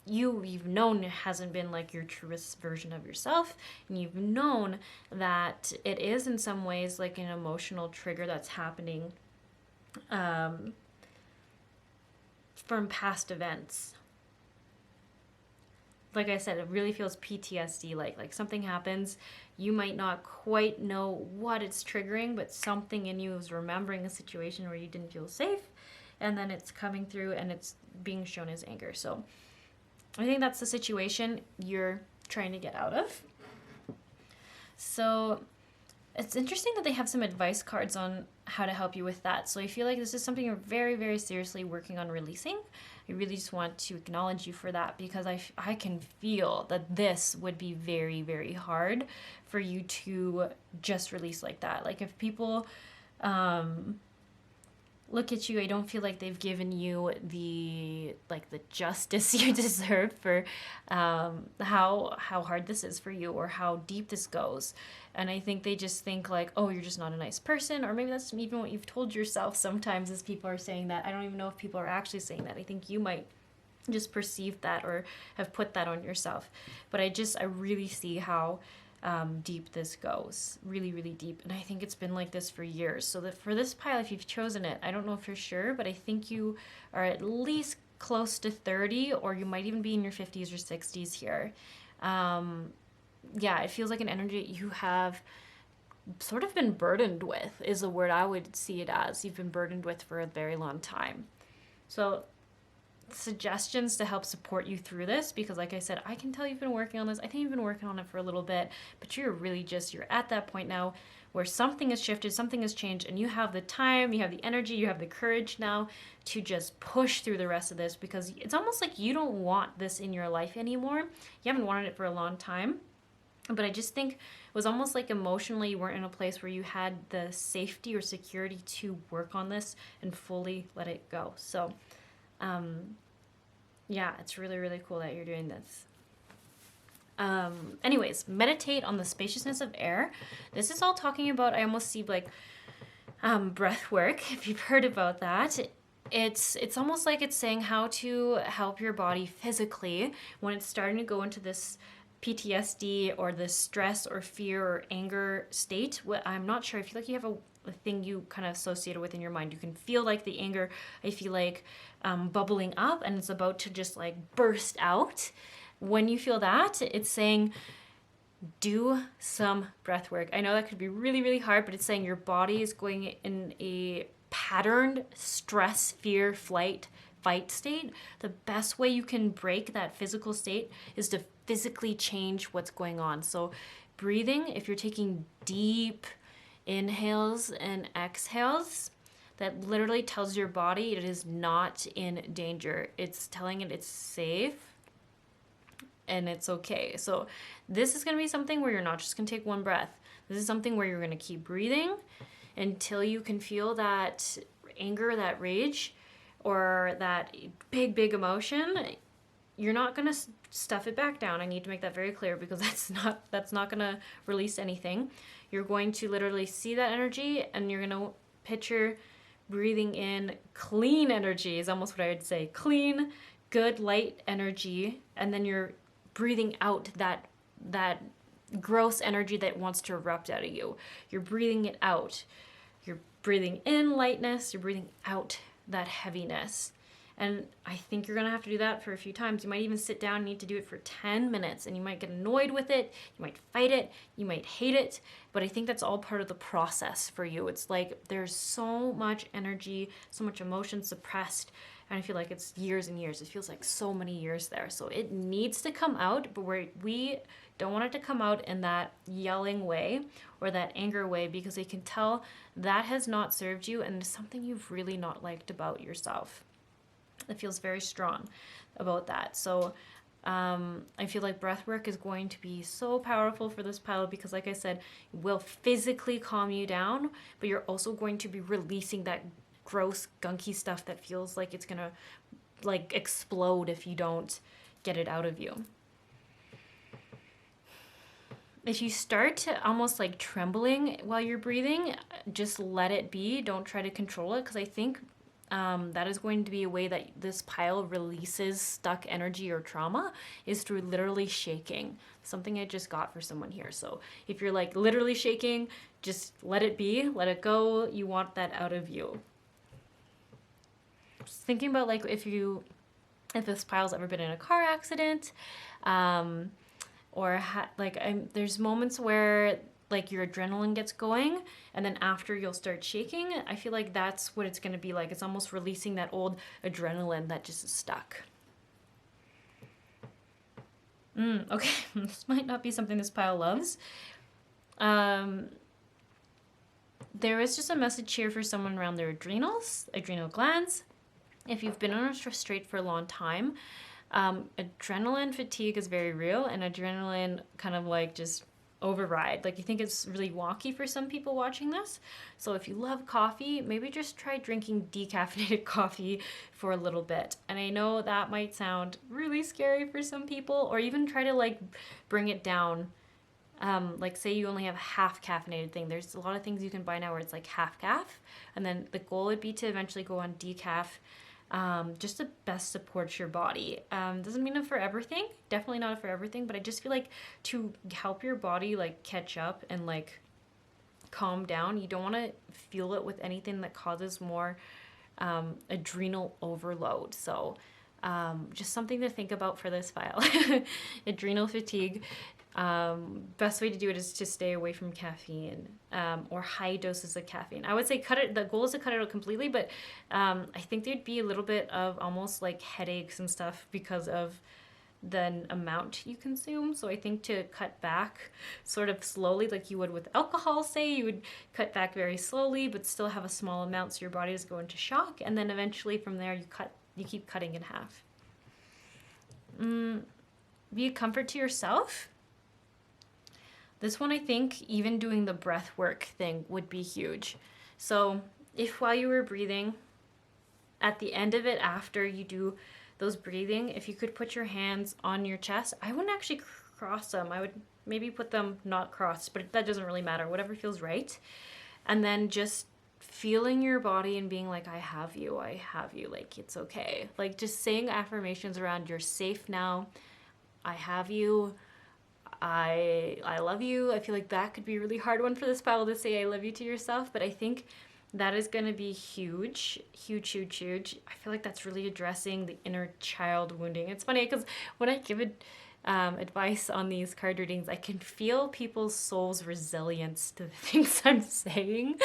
You've known it hasn't been like your truest version of yourself, and you've known that it is in some ways like an emotional trigger that's happening from past events. Like I said, it really feels PTSD like something happens, you might not quite know what it's triggering, but something in you is remembering a situation where you didn't feel safe, and then it's coming through and it's being shown as anger. So I think that's the situation you're trying to get out of. So it's interesting that they have some advice cards on how to help you with that. So I feel like this is something you're very, very seriously working on releasing. I really just want to acknowledge you for that, because I can feel that this would be very, very hard for you to just release like that. Like if people look at you, I don't feel like they've given you the justice you deserve for how hard this is for you or how deep this goes. And I think they just think like, oh, you're just not a nice person, or maybe that's even what you've told yourself sometimes as people are saying that. I don't even know if people are actually saying that. I think you might just perceive that or have put that on yourself. But I really see how deep this goes, really, really deep. And I think it's been like this for years. So that for this pile, if you've chosen it, I don't know for sure, but I think you are at least close to 30, or you might even be in your 50s or 60s here. Yeah, it feels like an energy you have sort of been burdened with, is the word I would see it as. You've been burdened with for a very long time. So suggestions to help support you through this, because like I said, I can tell you've been working on this. I think you've been working on it for a little bit, but you're at that point now where something has shifted, something has changed, and you have the time, you have the energy, you have the courage now to just push through the rest of this, because it's almost like you don't want this in your life anymore. You haven't wanted it for a long time, but I just think it was almost like emotionally you weren't in a place where you had the safety or security to work on this and fully let it go. So yeah, it's really, really cool that you're doing this. Anyways, meditate on the spaciousness of air. This is all talking about, I almost see like breath work, if you've heard about that. It's almost like it's saying how to help your body physically when it's starting to go into this PTSD or this stress or fear or anger state. I'm not sure. I feel like you have a thing you kind of associated with in your mind. You can feel like the anger, I feel like bubbling up and it's about to just like burst out. When you feel that, it's saying do some breath work. I know that could be really, really hard, but it's saying your body is going in a patterned stress, fear, flight, fight state. The best way you can break that physical state is to physically change what's going on. So breathing, if you're taking deep inhales and exhales, that literally tells your body it is not in danger. It's telling it it's safe and it's okay. So this is going to be something where you're not just going to take one breath. This is something where you're going to keep breathing until you can feel that anger, that rage, or that big, big emotion. You're not going to stuff it back down. I need to make that very clear, because that's not going to release anything. You're going to literally see that energy, and you're going to picture breathing in clean energy is almost what I would say. Clean, good, light energy, and then you're breathing out that gross energy that wants to erupt out of you. You're breathing it out. You're breathing in lightness, you're breathing out that heaviness. And I think you're gonna have to do that for a few times. You might even sit down and need to do it for 10 minutes, and you might get annoyed with it, you might fight it, you might hate it, but I think that's all part of the process for you. It's like there's so much energy, so much emotion suppressed, and I feel like it's years and years. It feels like so many years there. So it needs to come out, but we don't want it to come out in that yelling way or that anger way, because they can tell that has not served you and is something you've really not liked about yourself. It feels very strong about that. So I feel like breath work is going to be so powerful for this pile, because like I said, it will physically calm you down, but you're also going to be releasing that gross, gunky stuff that feels like it's gonna like explode if you don't get it out of you. If you start to almost like trembling while you're breathing, just let it be. Don't try to control it, because I think that is going to be a way that this pile releases stuck energy or trauma, is through literally shaking. Something I just got for someone here. So if you're like literally shaking, just let it be, let it go. You want that out of you. Just thinking about like if this pile's ever been in a car accident, or there's moments where like your adrenaline gets going, and then after you'll start shaking. I feel like that's what it's going to be like. It's almost releasing that old adrenaline that just is stuck. Okay, this might not be something this pile loves. There is just a message here for someone around their adrenal glands. If you've been on a straight for a long time, adrenaline fatigue is very real, and adrenaline kind of like just override. Like, you think it's really wonky for some people watching this. So if you love coffee, maybe just try drinking decaffeinated coffee for a little bit. And I know that might sound really scary for some people, or even try to like bring it down. Like, say you only have half caffeinated thing. There's a lot of things you can buy now where it's like half calf, and then the goal would be to eventually go on decaf, just to best support your body. Doesn't mean it for everything, definitely not for everything, but I just feel like to help your body like catch up and like calm down, you don't want to fuel it with anything that causes more adrenal overload. So just something to think about for this file. Adrenal fatigue. Best way to do it is to stay away from caffeine, or high doses of caffeine. I would say cut it. The goal is to cut it out completely, but I think there'd be a little bit of almost like headaches and stuff because of the amount you consume. So I think to cut back sort of slowly, like you would with alcohol, say, you would cut back very slowly, but still have a small amount so your body doesn't go into shock, and then eventually from there you keep cutting in half. Be a comfort to yourself. This one, I think even doing the breath work thing would be huge. So if while you were breathing, at the end of it, after you do those breathing, if you could put your hands on your chest, I wouldn't actually cross them. I would maybe put them not crossed, but that doesn't really matter, whatever feels right. And then just feeling your body and being like, I have you, like, it's okay. Like, just saying affirmations around, you're safe now, I have you, I love you. I feel like that could be a really hard one for this pile to say I love you to yourself, but I think that is going to be huge, huge, huge, huge. I feel like that's really addressing the inner child wounding. It's funny because when I give advice on these card readings, I can feel people's soul's resilience to the things I'm saying,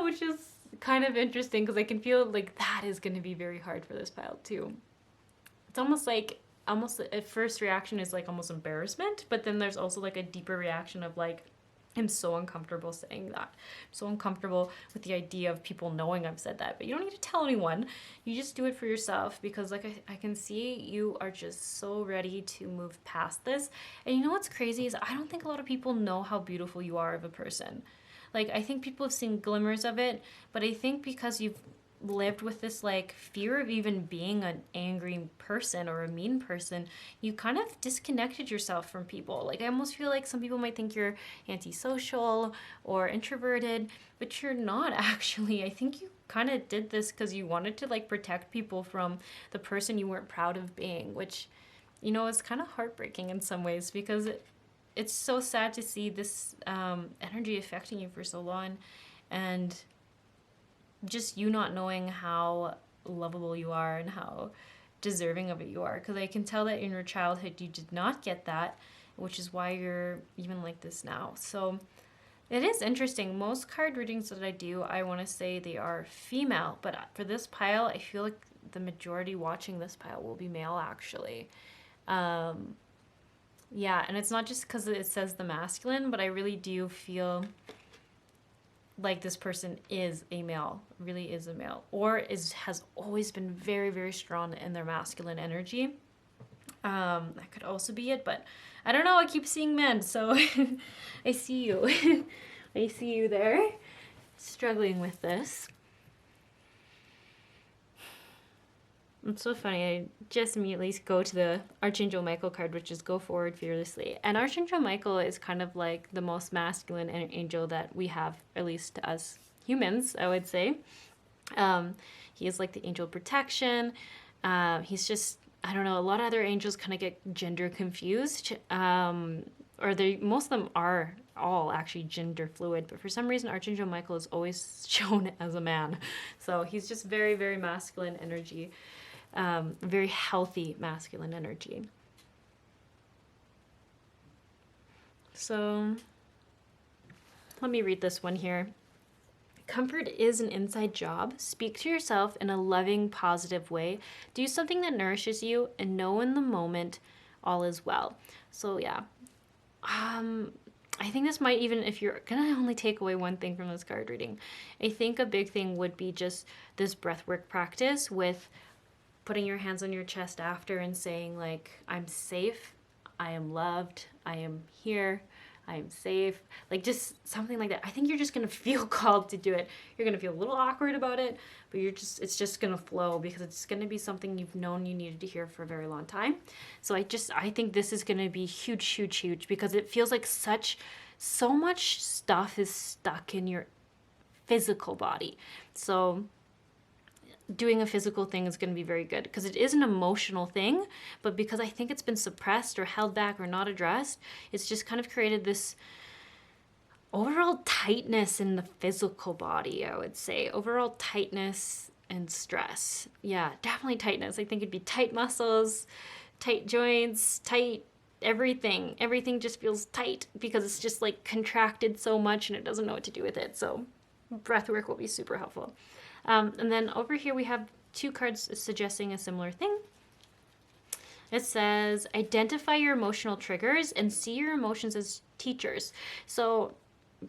which is kind of interesting because I can feel like that is going to be very hard for this pile too. It's almost a first reaction is like almost embarrassment, but then there's also like a deeper reaction of like, I'm so uncomfortable saying that. I'm so uncomfortable with the idea of people knowing I've said that. But you don't need to tell anyone. You just do it for yourself, because like I can see you are just so ready to move past this. And you know what's crazy is I don't think a lot of people know how beautiful you are of a person. Like, I think people have seen glimmers of it, but I think because you've lived with this like fear of even being an angry person or a mean person, you kind of disconnected yourself from people. Like, I almost feel like some people might think you're antisocial or introverted, but you're not actually. I think you kind of did this because you wanted to like protect people from the person you weren't proud of being, which, you know, is kind of heartbreaking in some ways, because it's so sad to see this energy affecting you for so long, and just you not knowing how lovable you are and how deserving of it you are. Because I can tell that in your childhood you did not get that, which is why you're even like this now. So it is interesting. Most card readings that I do, I want to say they are female, but for this pile, I feel like the majority watching this pile will be male, actually. Yeah, and it's not just because it says the masculine, but I really do feel like this person is a male, really is a male, or has always been very, very strong in their masculine energy. That could also be it, but I don't know. I keep seeing men, so I see you. I see you there, struggling with this. It's so funny. I just immediately go to the Archangel Michael card, which is Go Forward Fearlessly. And Archangel Michael is kind of like the most masculine angel that we have, at least as humans, I would say. He is like the angel of protection. He's just, I don't know, a lot of other angels kind of get gender confused. Most of them are all actually gender fluid, but for some reason Archangel Michael is always shown as a man. So he's just very, very masculine energy. Very healthy masculine energy. So let me read this one here. Comfort is an inside job. Speak to yourself in a loving, positive way. Do something that nourishes you, and know in the moment all is well. So yeah, I think this might even, if you're gonna only take away one thing from this card reading, I think a big thing would be just this breathwork practice with putting your hands on your chest after and saying like, I'm safe, I am loved, I am here, I am safe. Like just something like that. I think you're just gonna feel called to do it. You're gonna feel a little awkward about it, but it's just gonna flow because it's gonna be something you've known you needed to hear for a very long time. So I think this is gonna be huge, huge, huge because it feels like so much stuff is stuck in your physical body. So doing a physical thing is going to be very good because it is an emotional thing, but because I think it's been suppressed or held back or not addressed, it's just kind of created this overall tightness in the physical body, I would say. Overall tightness and stress. Yeah, definitely tightness. I think it'd be tight muscles, tight joints, tight everything. Everything just feels tight because it's just like contracted so much and it doesn't know what to do with it. So breath work will be super helpful. And then over here we have two cards suggesting a similar thing. It says, identify your emotional triggers and see your emotions as teachers. So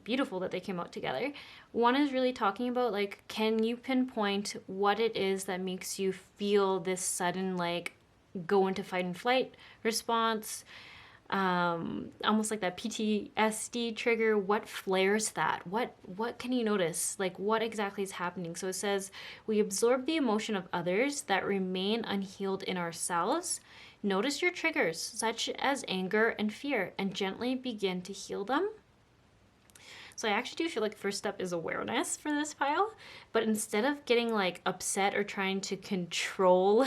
beautiful that they came out together. One is really talking about like, can you pinpoint what it is that makes you feel this sudden like go into fight and flight response? Almost like that PTSD trigger. What flares that? What can you notice? Like what exactly is happening? So it says, we absorb the emotion of others that remain unhealed in ourselves. Notice your triggers, such as anger and fear, and gently begin to heal them. So I actually do feel like first step is awareness for this pile, but instead of getting like upset or trying to control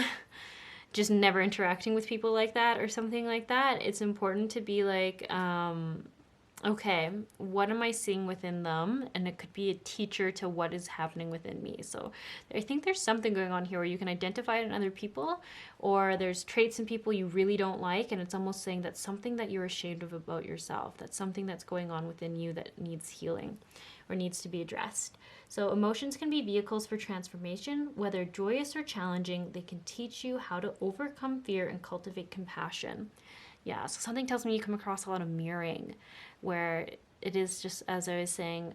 just never interacting with people like that or something like that, it's important to be like, okay, what am I seeing within them? And it could be a teacher to what is happening within me. So I think there's something going on here where you can identify it in other people, or there's traits in people you really don't like, and it's almost saying that's something that you're ashamed of about yourself. That's something that's going on within you that needs healing or needs to be addressed. So emotions can be vehicles for transformation. Whether joyous or challenging, they can teach you how to overcome fear and cultivate compassion. Yeah, so something tells me you come across a lot of mirroring, where it is just, as I was saying,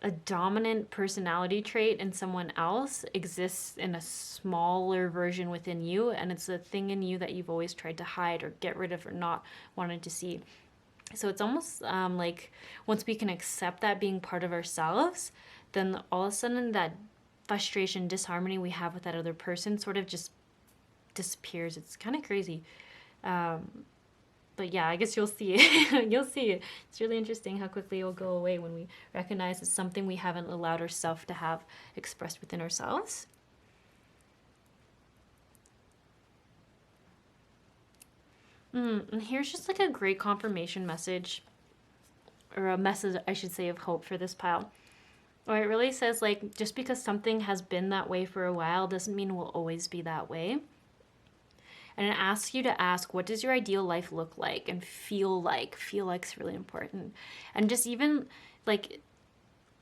a dominant personality trait in someone else exists in a smaller version within you, and it's a thing in you that you've always tried to hide or get rid of or not wanted to see. So it's almost like once we can accept that being part of ourselves, then all of a sudden that frustration, disharmony we have with that other person sort of just disappears. It's kind of crazy. But yeah, I guess you'll see it. You'll see it. It's really interesting how quickly it'll go away when we recognize it's something we haven't allowed ourselves to have expressed within ourselves. And here's just like a great confirmation message, or a message, I should say, of hope for this pile. Or it really says, like, just because something has been that way for a while doesn't mean it will always be that way. And it asks you to ask, what does your ideal life look like and feel like? Feel like is really important. And just even, like,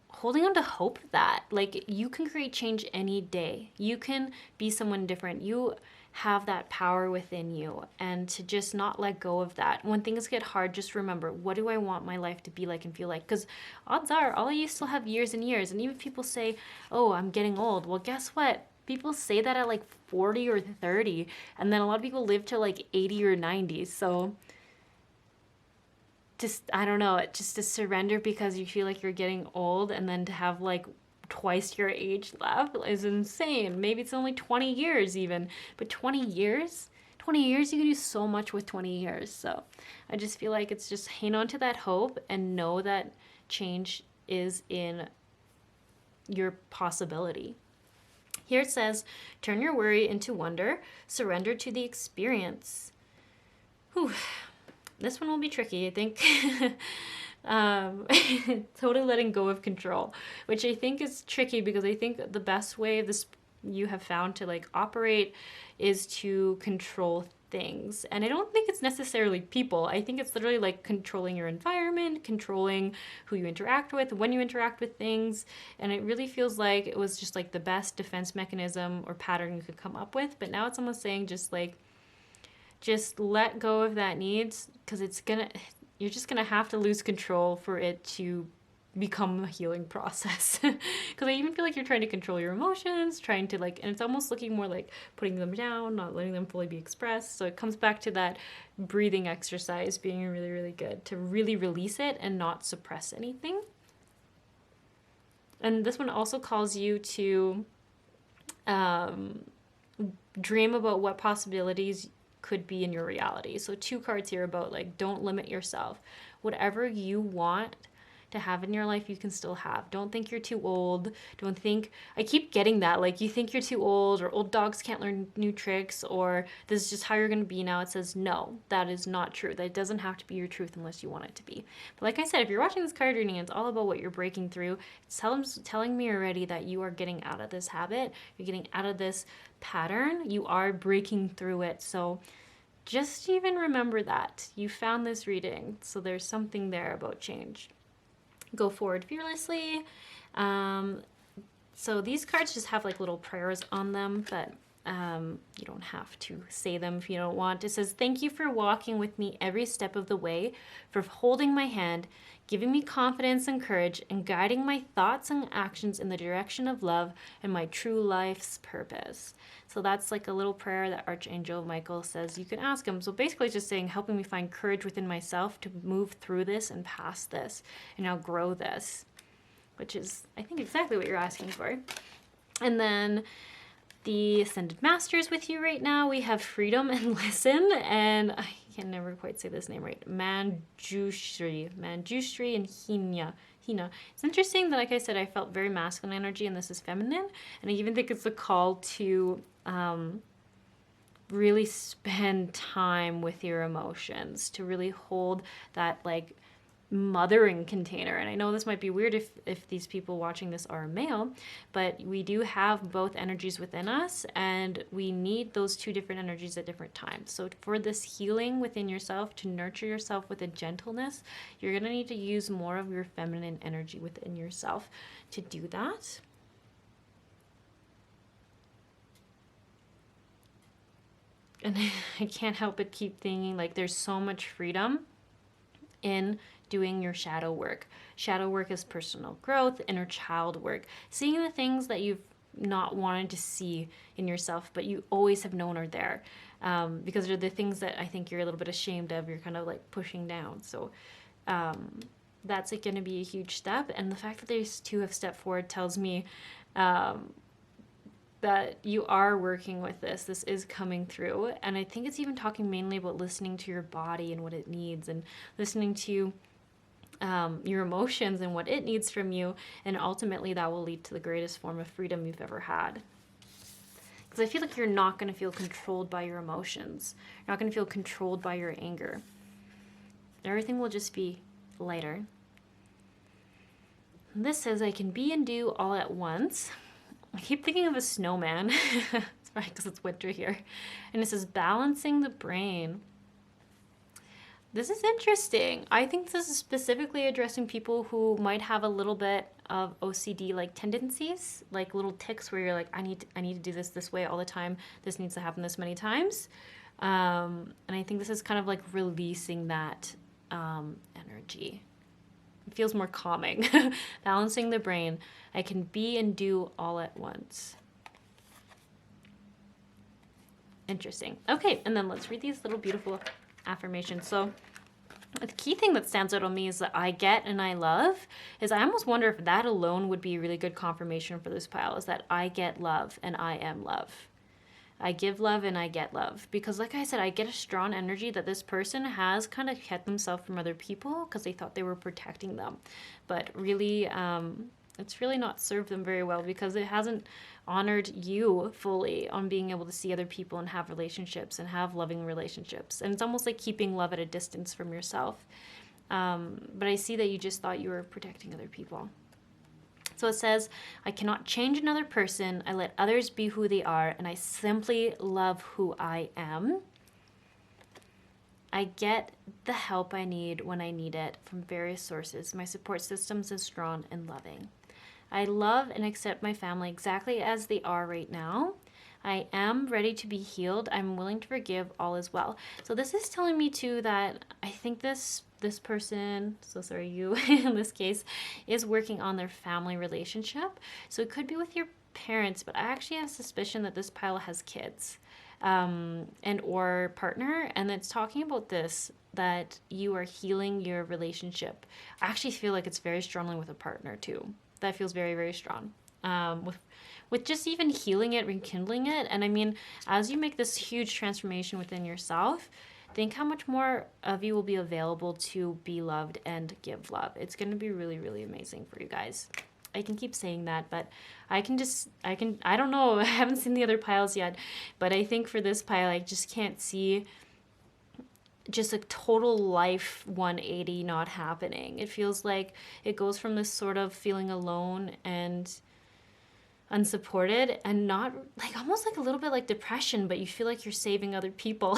holding on to hope that, like, you can create change any day. You can be someone different. You have that power within you, and to just not let go of that. When things get hard, just remember, what do I want my life to be like and feel like? Because odds are all of you still have years and years. And even if people say, oh, I'm getting old, well, guess what? People say that at like 40 or 30, and then a lot of people live to like 80 or 90. So just, I don't know, just to surrender because you feel like you're getting old, and then to have like twice your age left is insane. Maybe it's only 20 years even, but 20 years you can do so much with 20 years. So I just feel like it's just hang on to that hope and know that change is in your possibility. Here it says, turn your worry into wonder, surrender to the experience. Whew. This one will be tricky, I think. Totally letting go of control, which I think is tricky because I think the best way this you have found to like operate is to control things. And I don't think it's necessarily people. I think it's literally like controlling your environment, controlling who you interact with, when you interact with things. And it really feels like it was just like the best defense mechanism or pattern you could come up with. But now it's almost saying just let go of that needs, because you're just going to have to lose control for it to become a healing process. Because I even feel like you're trying to control your emotions, trying to like, and it's almost looking more like putting them down, not letting them fully be expressed. So it comes back to that breathing exercise being really, really good to really release it and not suppress anything. And this one also calls you to dream about what possibilities could be in your reality. So 2 cards here about like, don't limit yourself. Whatever you want to have in your life, you can still have. Don't think you're too old. Don't think, I keep getting that, like you think you're too old, or old dogs can't learn new tricks, or this is just how you're going to be now. It says, no, that is not true. That doesn't have to be your truth unless you want it to be. But like I said, if you're watching this card reading, it's all about what you're breaking through. It's telling me already that you are getting out of this habit. You're getting out of this pattern. You are breaking through it. So just even remember that. You found this reading. So there's something there about change. Go forward fearlessly. So these cards just have like little prayers on them, but you don't have to say them if you don't want. It says, thank you for walking with me every step of the way, for holding my hand, giving me confidence and courage, and guiding my thoughts and actions in the direction of love and my true life's purpose. So that's like a little prayer that Archangel Michael says you can ask him. So basically it's just saying, helping me find courage within myself to move through this and past this and outgrow this, which is, I think, exactly what you're asking for. And then the Ascended Masters with you right now. We have Freedom and Listen, and I can never quite say this name right. Manjushri and Hina. It's interesting that, like I said, I felt very masculine energy, and this is feminine. And I even think it's a call to really spend time with your emotions, to really hold that like mothering container. And I know this might be weird if these people watching this are male, but we do have both energies within us, and we need those 2 different energies at different times. So for this healing within yourself, to nurture yourself with a gentleness, you're going to need to use more of your feminine energy within yourself to do that. And I can't help but keep thinking, like, there's so much freedom in doing your shadow work. Shadow work is personal growth, inner child work, seeing the things that you've not wanted to see in yourself, but you always have known are there, because they're the things that I think you're a little bit ashamed of. You're kind of like pushing down. So that's like going to be a huge step. And the fact that these 2 have stepped forward tells me that you are working with this. This is coming through. And I think it's even talking mainly about listening to your body and what it needs, and listening to your emotions and what it needs from you. And ultimately that will lead to the greatest form of freedom you've ever had. Because I feel like you're not going to feel controlled by your emotions. You're not going to feel controlled by your anger. Everything will just be lighter. This says, I can be and do all at once. I keep thinking of a snowman. It's probably because it's winter here. And it says, balancing the brain. This is interesting. I think this is specifically addressing people who might have a little bit of OCD like tendencies, like little tics where you're like, I need to do this way all the time. This needs to happen this many times. And I think this is kind of like releasing that energy. It feels more calming. Balancing the brain. I can be and do all at once. Interesting. Okay, and then let's read these little beautiful affirmations. So the key thing that stands out on me is that I get and I love. Is I almost wonder if that alone would be a really good confirmation for this pile, is that I get love and I am love. I give love and I get love. Because like I said, I get a strong energy that this person has kind of kept themselves from other people because they thought they were protecting them. But really, it's really not served them very well, because it hasn't honored you fully on being able to see other people and have relationships and have loving relationships. And it's almost like keeping love at a distance from yourself. But I see that you just thought you were protecting other people. So it says, I cannot change another person. I let others be who they are, and I simply love who I am. I get the help I need when I need it from various sources. My support systems is strong and loving. I love and accept my family exactly as they are right now. I am ready to be healed. I'm willing to forgive. All is well. So this is telling me too that I think this person, so sorry, you in this case, is working on their family relationship. So it could be with your parents, but I actually have suspicion that this pile has kids, and or partner, and it's talking about this, that you are healing your relationship. I actually feel like it's very strongly with a partner too. That feels very, very strong. With just even healing it, rekindling it. And I mean, as you make this huge transformation within yourself, think how much more of you will be available to be loved and give love. It's going to be really, really amazing for you guys. I can keep saying that, but I don't know. I haven't seen the other piles yet, but I think for this pile, I just can't see just a total life 180 not happening. It feels like it goes from this sort of feeling alone and unsupported, and not like, almost like a little bit like depression, but you feel like you're saving other people.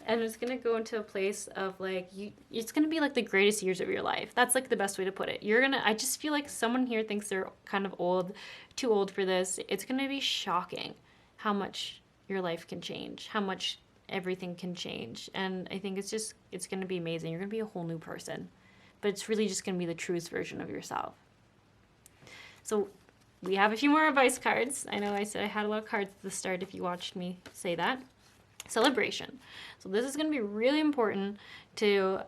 And it's gonna go into a place of like, it's gonna be like the greatest years of your life. That's like the best way to put it. I just feel like someone here thinks they're kind of old, too old for this. It's gonna be shocking how much your life can change, how much everything can change. And I think it's gonna be amazing. You're gonna be a whole new person, but it's really just gonna be the truest version of yourself. So we have a few more advice cards. I know I said I had a lot of cards at the start if you watched me say that. Celebration. So this is going to be really important to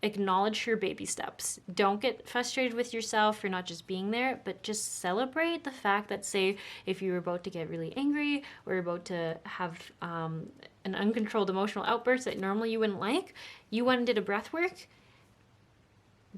acknowledge your baby steps. Don't get frustrated with yourself for not just being there, but just celebrate the fact that, say, if you're about to get really angry or you're about to have an uncontrolled emotional outburst that normally you wouldn't like, you went and did a breath work,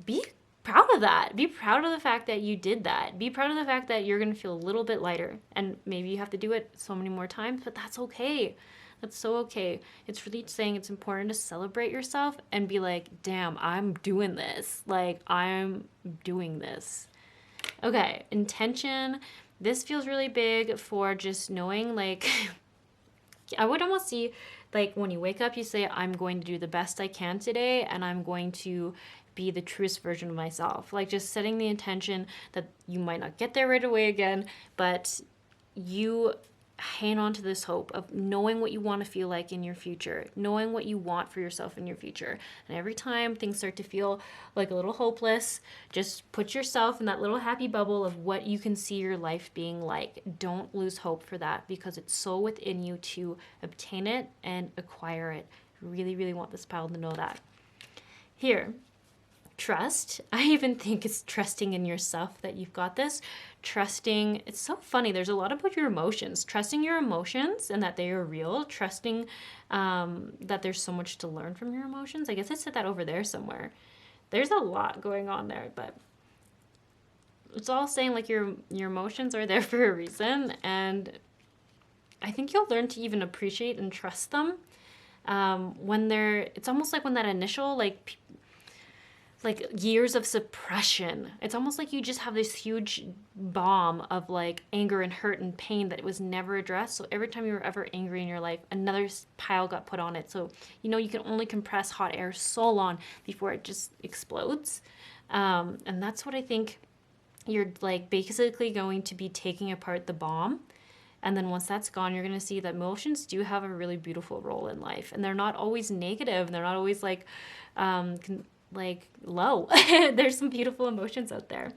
be proud of that. Be proud of the fact that you did that. Be proud of the fact that you're going to feel a little bit lighter. And maybe you have to do it so many more times, but that's okay. That's so okay. It's really saying it's important to celebrate yourself and be like, damn, I'm doing this. Like, I'm doing this. Okay, intention. This feels really big for just knowing, like, I would almost see, like, when you wake up, you say, I'm going to do the best I can today, and I'm going to be the truest version of myself. Like, just setting the intention that you might not get there right away again, but you hang on to this hope of knowing what you want to feel like in your future, knowing what you want for yourself in your future. And every time things start to feel like a little hopeless, just put yourself in that little happy bubble of what you can see your life being like. Don't lose hope for that, because it's so within you to obtain it and acquire it. Really, really want this pile to know that. Here, trust. I even think it's trusting in yourself that you've got this. Trusting, it's so funny. There's a lot about your emotions. Trusting your emotions and that they are real. Trusting that there's so much to learn from your emotions. I guess I said that over there somewhere. There's a lot going on there, but it's all saying like your emotions are there for a reason. And I think you'll learn to even appreciate and trust them when it's almost like when that initial like years of suppression. It's almost like you just have this huge bomb of like anger and hurt and pain that was never addressed. So every time you were ever angry in your life, another pile got put on it. So, you can only compress hot air so long before it just explodes. And that's what I think you're like basically going to be taking apart the bomb. And then once that's gone, you're going to see that emotions do have a really beautiful role in life. And they're not always negative. They're not always like low. There's some beautiful emotions out there.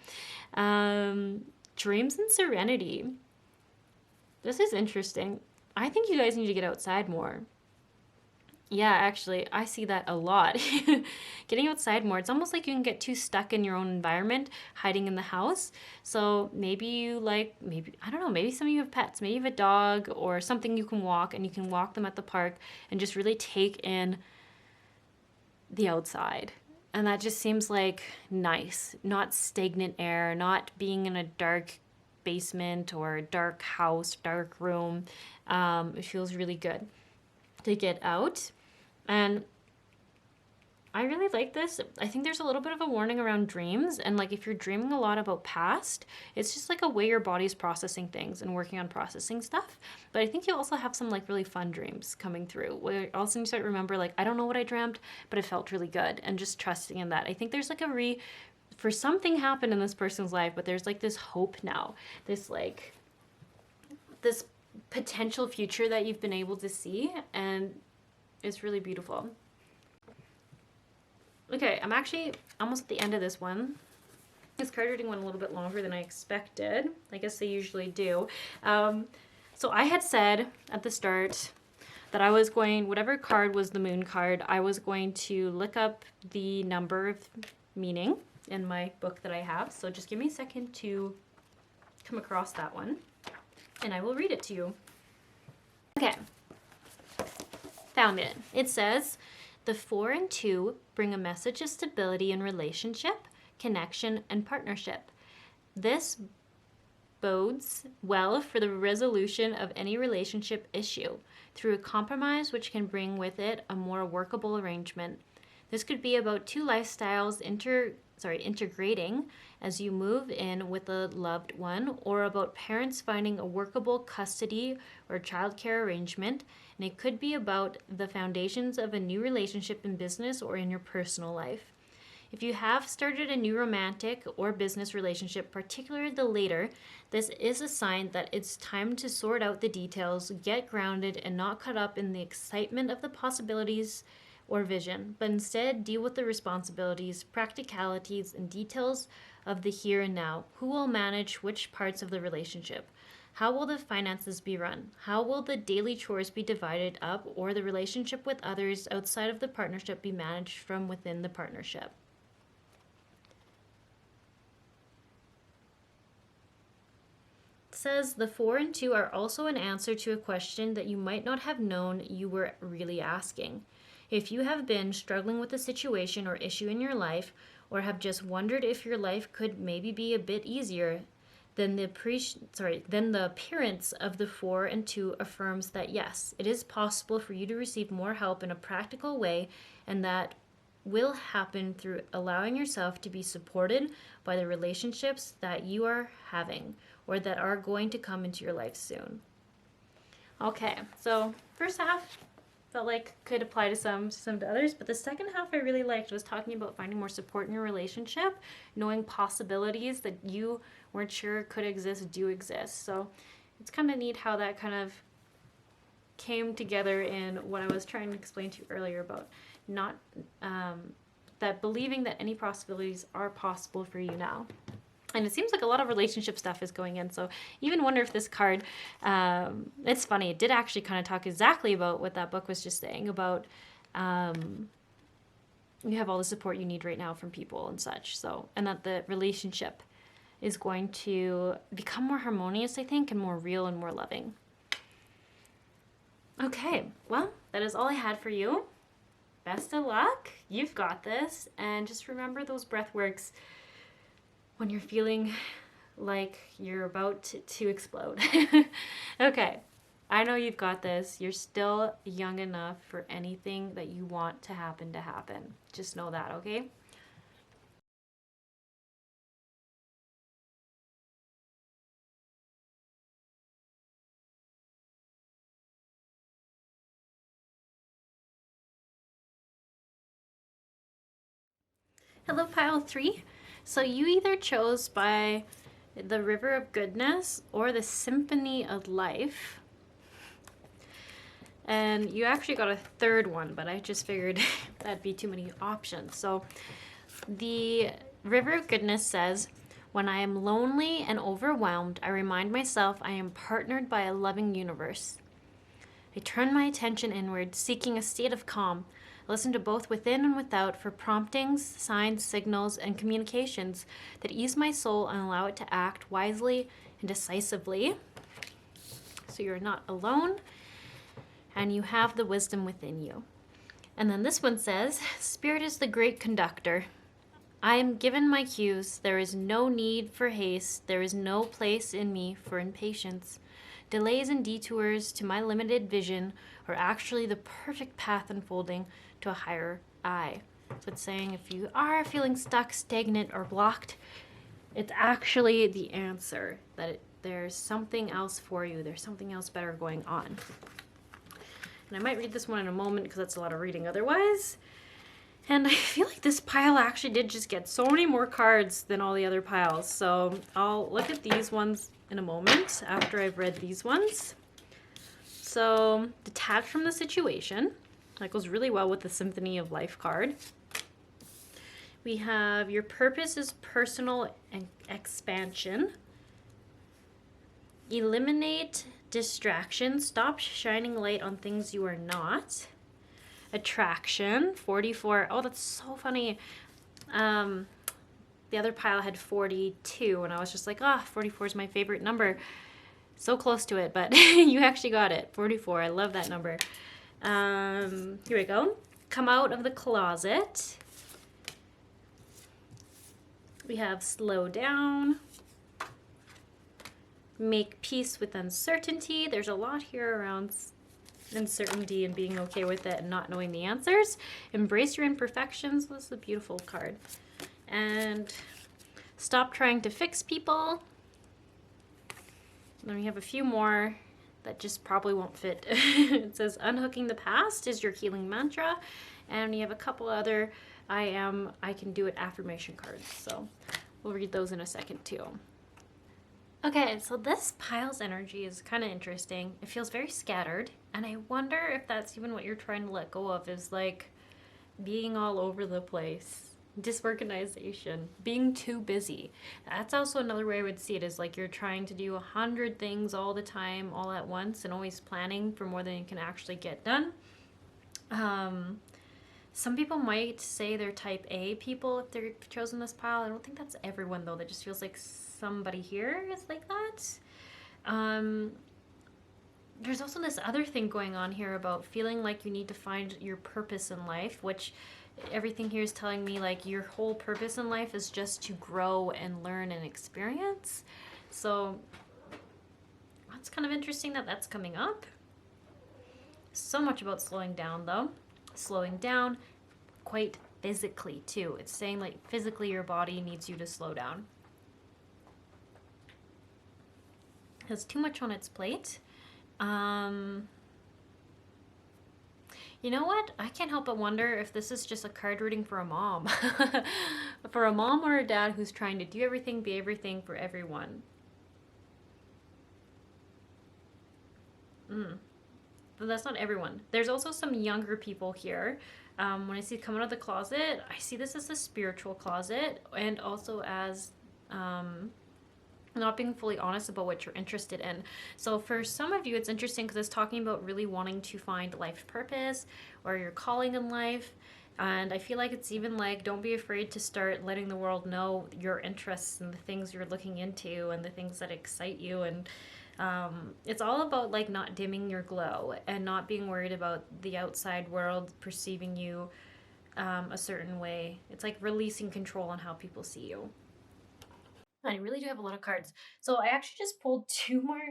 Dreams and serenity. This is interesting. I think you guys need to get outside more. Yeah, actually, I see that a lot. Getting outside more. It's almost like you can get too stuck in your own environment, hiding in the house. So maybe I don't know, maybe some of you have pets. Maybe you have a dog or something you can walk, and you can walk them at the park and just really take in the outside. And that just seems like nice, not stagnant air, not being in a dark basement or a dark house, dark room. It feels really good to get out. And I really like this. I think there's a little bit of a warning around dreams. And like if you're dreaming a lot about past, it's just like a way your body's processing things and working on processing stuff. But I think you also have some like really fun dreams coming through where all of a sudden you start to remember like, I don't know what I dreamt, but it felt really good, and just trusting in that. I think there's like for something happened in this person's life, but there's like this hope now, this potential future that you've been able to see, and it's really beautiful. Okay, I'm actually almost at the end of this one. This card reading went a little bit longer than I expected. I guess they usually do. So I had said at the start that I was going, whatever card was the moon card, I was going to look up the number of meaning in my book that I have. So just give me a second to come across that one, and I will read it to you. Okay, found it. It says, the 4 and 2 bring a message of stability in relationship, connection, and partnership. This bodes well for the resolution of any relationship issue through a compromise which can bring with it a more workable arrangement. This could be about two lifestyles integrating as you move in with a loved one, or about parents finding a workable custody or childcare arrangement, and it could be about the foundations of a new relationship in business or in your personal life. If you have started a new romantic or business relationship, particularly the later, this is a sign that it's time to sort out the details, get grounded, and not caught up in the excitement of the possibilities or vision, but instead deal with the responsibilities, practicalities, and details of the here and now. Who will manage which parts of the relationship? How will the finances be run? How will the daily chores be divided up, or the relationship with others outside of the partnership be managed from within the partnership? It says the 4 and 2 are also an answer to a question that you might not have known you were really asking. If you have been struggling with a situation or issue in your life, or have just wondered if your life could maybe be a bit easier, then the appearance of the 4 and 2 affirms that yes, it is possible for you to receive more help in a practical way, and that will happen through allowing yourself to be supported by the relationships that you are having or that are going to come into your life soon. Okay, so first half felt like could apply to some to others, but the second half I really liked was talking about finding more support in your relationship, knowing possibilities that you weren't sure could exist do exist. So it's kind of neat how that kind of came together in what I was trying to explain to you earlier about not that believing that any possibilities are possible for you now. And it seems like a lot of relationship stuff is going in. So even wonder if this card, it's funny, it did actually kind of talk exactly about what that book was just saying about you have all the support you need right now from people and such. So, and that the relationship is going to become more harmonious, I think, and more real and more loving. Okay, well, that is all I had for you. Best of luck. You've got this. And just remember those breath works when you're feeling like you're about to explode. Okay, I know you've got this. You're still young enough for anything that you want to happen. Just know that, okay? Hello, pile 3. So you either chose by the River of Goodness or the Symphony of Life. And you actually got a third one, but I just figured that'd be too many options. So the River of Goodness says, when I am lonely and overwhelmed, I remind myself I am partnered by a loving universe. I turn my attention inward, seeking a state of calm. Listen to both within and without for promptings, signs, signals, and communications that ease my soul and allow it to act wisely and decisively. So you're not alone, and you have the wisdom within you. And then this one says, Spirit is the great conductor. I am given my cues. There is no need for haste. There is no place in me for impatience. Delays and detours to my limited vision are actually the perfect path unfolding to a higher I. So it's saying if you are feeling stuck, stagnant, or blocked, it's actually the answer that there's something else for you. There's something else better going on. And I might read this one in a moment because that's a lot of reading otherwise. And I feel like this pile actually did just get so many more cards than all the other piles. So I'll look at these ones in a moment after I've read these ones. So detach from the situation. That goes really well with the Symphony of Life card. We have your purpose is personal and expansion. Eliminate distractions. Stop shining light on things you are not. Attraction, 44. Oh, that's so funny. The other pile had 42, and I was just like, 44 is my favorite number. So close to it, but you actually got it. 44. I love that number. Here we go. Come out of the closet. We have slow down. Make peace with uncertainty. There's a lot here around uncertainty and being okay with it and not knowing the answers. Embrace your imperfections. This is a beautiful card. And stop trying to fix people. Then we have a few more that just probably won't fit. It says unhooking the past is your healing mantra. And we have a couple other I can do it affirmation cards. So we'll read those in a second too. Okay, so this pile's energy is kind of interesting. It feels very scattered, and I wonder if that's even what you're trying to let go of, is like being all over the place, disorganization, being too busy. That's also another way I would see it, is like you're trying to do 100 things all the time, all at once, and always planning for more than you can actually get done. Some people might say they're type A people if they're chosen this pile. I don't think that's everyone though. That just feels like somebody here is like that. There's also this other thing going on here about feeling like you need to find your purpose in life, which everything here is telling me like your whole purpose in life is just to grow and learn and experience. So that's kind of interesting that that's coming up. So much about slowing down though. Slowing down quite physically too. It's saying like physically your body needs you to slow down. It has too much on its plate. You know what? I can't help but wonder if this is just a card reading for a mom. For a mom or a dad who's trying to do everything, be everything for everyone. But that's not everyone. There's also some younger people here. When I see come out of the closet, I see this as a spiritual closet, and also as not being fully honest about what you're interested in. So for some of you, it's interesting because it's talking about really wanting to find life purpose or your calling in life. And I feel like it's even like, don't be afraid to start letting the world know your interests and the things you're looking into and the things that excite you. And it's all about like not dimming your glow and not being worried about the outside world perceiving you a certain way. It's like releasing control on how people see you. I really do have a lot of cards. So I actually just pulled 2 more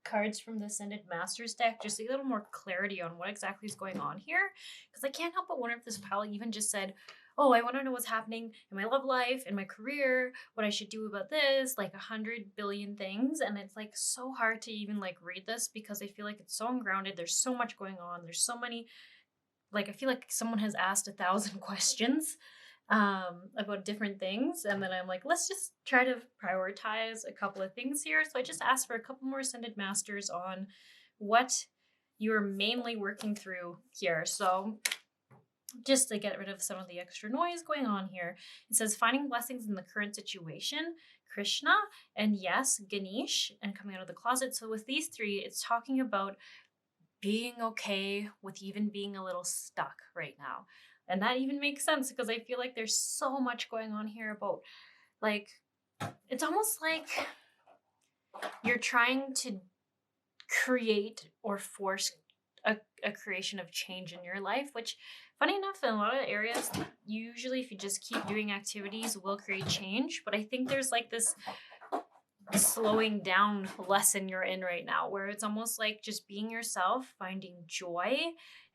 cards from the Ascended Masters deck just to get a little more clarity on what exactly is going on here. Because I can't help but wonder if this pile even just said, oh, I want to know what's happening in my love life, in my career, what I should do about this, like 100 billion things. And it's like so hard to even like read this because I feel like it's so ungrounded. There's so much going on. There's so many, like I feel like someone has asked 1,000 questions about different things, and then I'm like, let's just try to prioritize a couple of things here. So I just asked for a couple more Ascended Masters on what you're mainly working through here. So just to get rid of some of the extra noise going on here, it says finding blessings in the current situation, Krishna, and yes, Ganesh, and coming out of the closet. So with these 3, it's talking about being okay with even being a little stuck right now. And that even makes sense because I feel like there's so much going on here about, like, it's almost like you're trying to create or force a creation of change in your life, which, funny enough, in a lot of areas, usually if you just keep doing activities will create change. But I think there's like this slowing down lesson you're in right now, where it's almost like just being yourself, finding joy,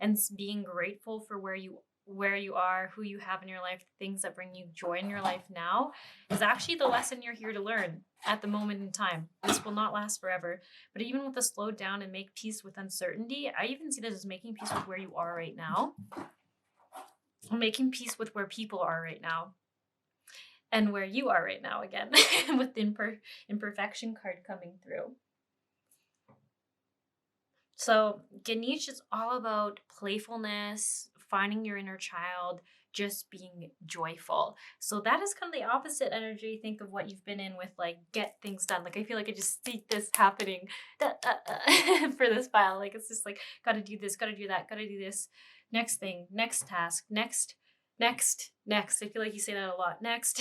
and being grateful for where you are, who you have in your life, things that bring you joy in your life now, is actually the lesson you're here to learn at the moment in time. This will not last forever. But even with the slow down and make peace with uncertainty, I even see this as making peace with where you are right now, making peace with where people are right now, and where you are right now again, with the imperfection card coming through. So Ganesh is all about playfulness, finding your inner child, just being joyful. So that is kind of the opposite energy. Think of what you've been in with like get things done. Like I feel like I just see this happening for this file. Like it's just like gotta do this, gotta do that, gotta do this. Next thing, next task, next. I feel like you say that a lot. Next.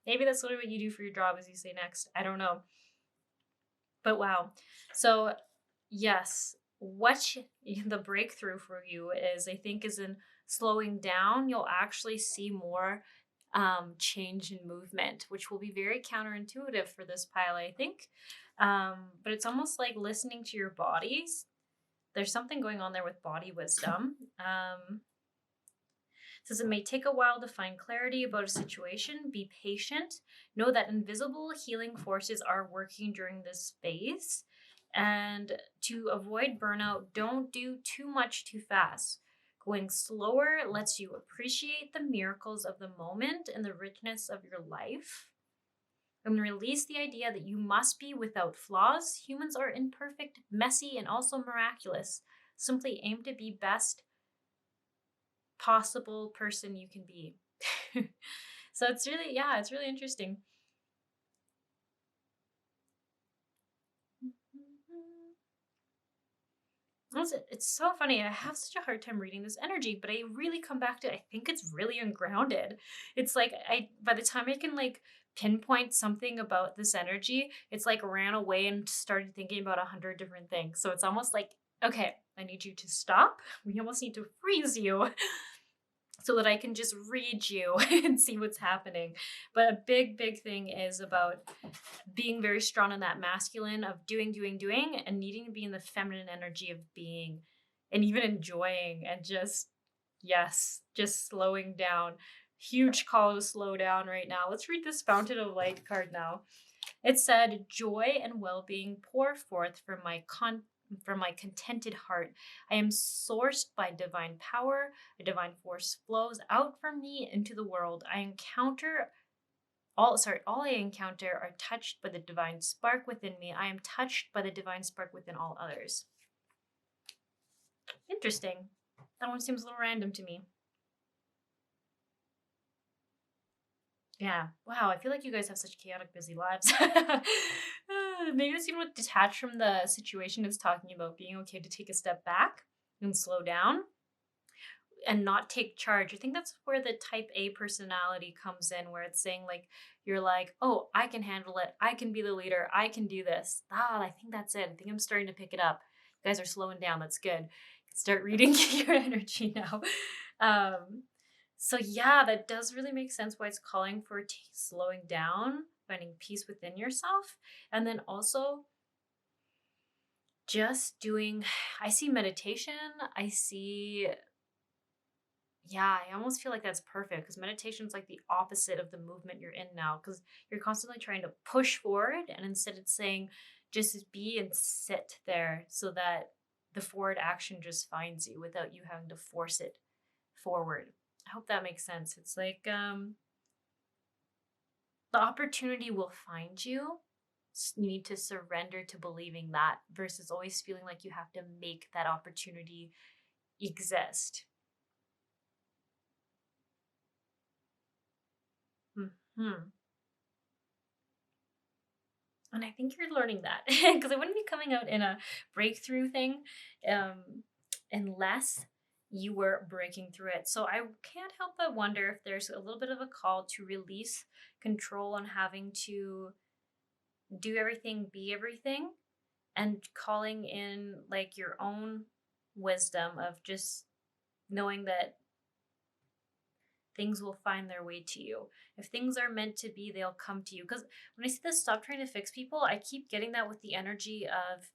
Maybe that's literally what you do for your job is you say next. I don't know. But wow. So yes, the breakthrough for you is, I think, is in slowing down. You'll actually see more change in movement, which will be very counterintuitive for this pile, I think. But it's almost like listening to your bodies. There's something going on there with body wisdom. Says it may take a while to find clarity about a situation. Be patient. Know that invisible healing forces are working during this phase. And to avoid burnout, don't do too much too fast. Going slower lets you appreciate the miracles of the moment and the richness of your life. And release the idea that you must be without flaws. Humans are imperfect, messy, and also miraculous. Simply aim to be best possible person you can be. So it's really interesting. It's so funny. I have such a hard time reading this energy, but I really come back to, I think it's really ungrounded. It's like by the time I can like pinpoint something about this energy, it's like ran away and started thinking about 100 different things. So it's almost like, okay, I need you to stop. We almost need to freeze you so that I can just read you and see what's happening. But a big thing is about being very strong in that masculine of doing, and needing to be in the feminine energy of being and even enjoying and just, yes, just slowing down. Huge call to slow down right now. Let's read this Fountain of Light card now. It said, joy and well-being pour forth from my contented heart. I am sourced by divine power. A divine force flows out from me into the world. All I encounter are touched by the divine spark within me. I am touched by the divine spark within all others. Interesting. That one seems a little random to me. Yeah. Wow. I feel like you guys have such chaotic, busy lives. Maybe it's even with detached from the situation it's talking about being okay to take a step back and slow down and not take charge. I think that's where the type A personality comes in, where it's saying like, you're like, oh, I can handle it. I can be the leader. I can do this. I think that's it. I think I'm starting to pick it up. You guys are slowing down. That's good. Start reading your energy now. So yeah, that does really make sense why it's calling for slowing down, finding peace within yourself. And then also just doing, I see meditation. I almost feel like that's perfect because meditation is like the opposite of the movement you're in now, because you're constantly trying to push forward, and instead it's saying just be and sit there so that the forward action just finds you without you having to force it forward. I hope that makes sense. It's like the opportunity will find you. You need to surrender to believing that versus always feeling like you have to make that opportunity exist. Hmm. And I think you're learning that because it wouldn't be coming out in a breakthrough thing unless you were breaking through it. So I can't help but wonder if there's a little bit of a call to release control on having to do everything, be everything, and calling in like your own wisdom of just knowing that things will find their way to you. If things are meant to be, they'll come to you. Because when I see this, stop trying to fix people, I keep getting that with the energy of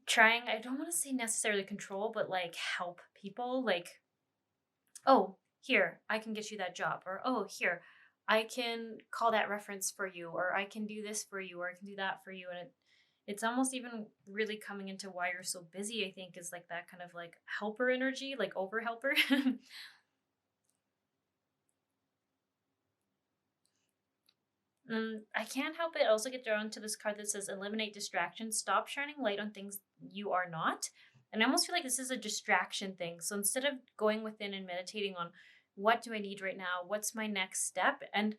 trying, I don't want to say necessarily control, but like help people. Like, oh, here, I can get you that job. Or, oh, here, I can call that reference for you. Or I can do this for you. Or I can do that for you. And it's almost even really coming into why you're so busy, I think, is like that kind of like helper energy, like over helper. I can't help it. Also get drawn to this card that says eliminate distractions. Stop shining light on things you are not. And I almost feel like this is a distraction thing. So instead of going within and meditating on what do I need right now? What's my next step? And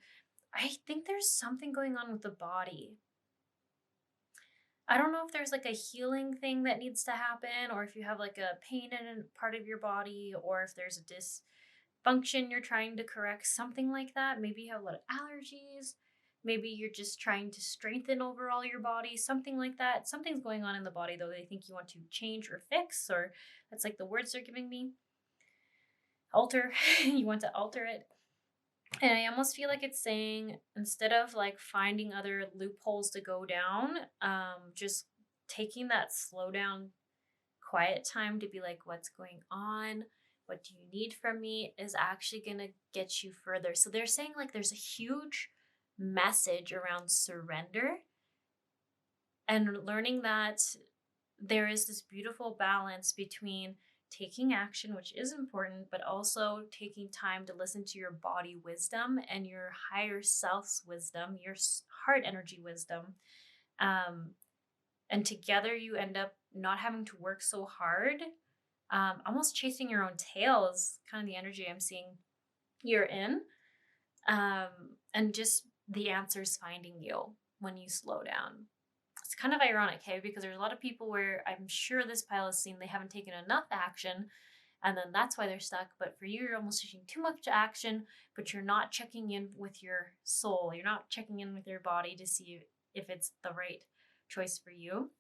I think there's something going on with the body. I don't know if there's like a healing thing that needs to happen, or if you have like a pain in a part of your body, or if there's a dysfunction you're trying to correct, something like that. Maybe you have a lot of allergies. Maybe you're just trying to strengthen overall your body, something like that. Something's going on in the body though, they think you want to change or fix, or that's like the words they're giving me. Alter, you want to alter it. And I almost feel like it's saying instead of like finding other loopholes to go down, just taking that slow down, quiet time to be like, what's going on? What do you need from me is actually going to get you further. So they're saying like there's a huge message around surrender and learning that there is this beautiful balance between taking action, which is important, but also taking time to listen to your body wisdom and your higher self's wisdom, your heart energy wisdom. And together you end up not having to work so hard, almost chasing your own tail is kind of the energy I'm seeing you're in. And just the answers finding you when you slow down. It's kind of ironic, hey, because there's a lot of people where I'm sure this pile has seen they haven't taken enough action, and then that's why they're stuck. But for you, you're almost taking too much action, but you're not checking in with your soul. You're not checking in with your body to see if it's the right choice for you.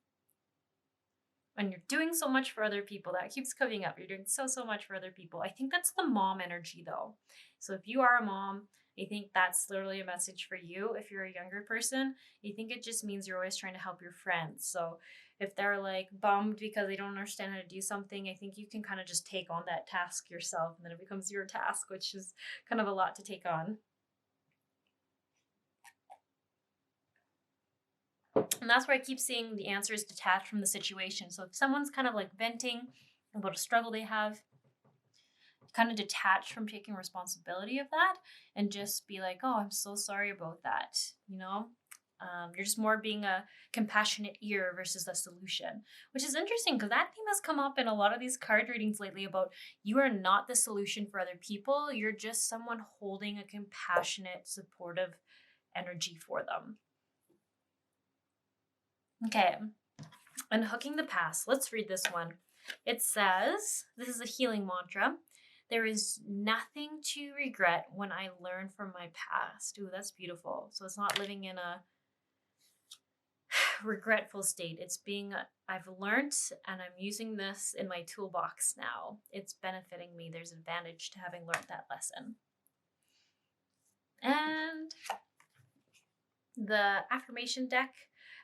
And you're doing so much for other people. That keeps coming up. You're doing so much for other people. I think that's the mom energy though. So if you are a mom, I think that's literally a message for you. If you're a younger person, I think it just means you're always trying to help your friends. So if they're like bummed because they don't understand how to do something, I think you can kind of just take on that task yourself, and then it becomes your task, which is kind of a lot to take on. And that's where I keep seeing the answers detached from the situation. So if someone's kind of like venting about a struggle they have, kind of detach from taking responsibility of that and just be like, oh, I'm so sorry about that. You're just more being a compassionate ear versus a solution, which is interesting because that theme has come up in a lot of these card readings lately about you are not the solution for other people. You're just someone holding a compassionate, supportive energy for them. Okay, unhooking the past. Let's read this one. It says, this is a healing mantra. There is nothing to regret when I learn from my past. Ooh, that's beautiful. So it's not living in a regretful state. It's being, I've learned and I'm using this in my toolbox now. It's benefiting me. There's advantage to having learned that lesson. And the affirmation deck.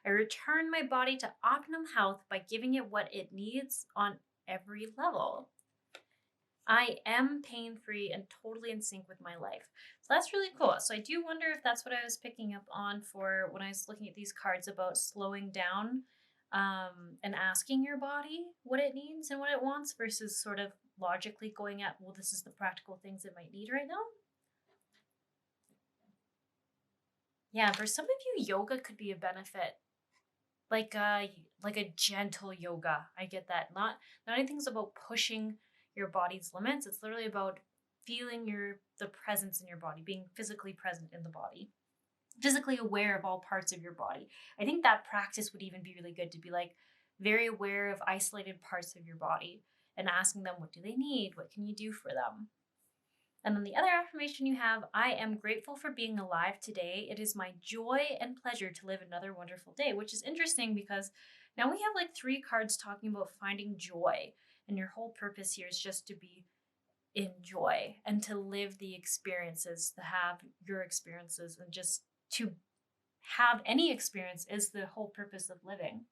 I return my body to optimum health by giving it what it needs on every level. I am pain-free and totally in sync with my life. So that's really cool. So I do wonder if that's what I was picking up on for when I was looking at these cards about slowing down and asking your body what it needs and what it wants versus sort of logically going at, well, this is the practical things it might need right now. Yeah, for some of you, yoga could be a benefit. Like a gentle yoga. I get that. Not anything's about pushing your body's limits. It's literally about feeling the presence in your body, being physically present in the body, physically aware of all parts of your body. I think that practice would even be really good to be like very aware of isolated parts of your body and asking them, what do they need? What can you do for them? And then the other affirmation you have, I am grateful for being alive today. It is my joy and pleasure to live another wonderful day, which is interesting because now we have like 3 cards talking about finding joy. And your whole purpose here is just to be in joy and to live the experiences, to have your experiences, and just to have any experience is the whole purpose of living.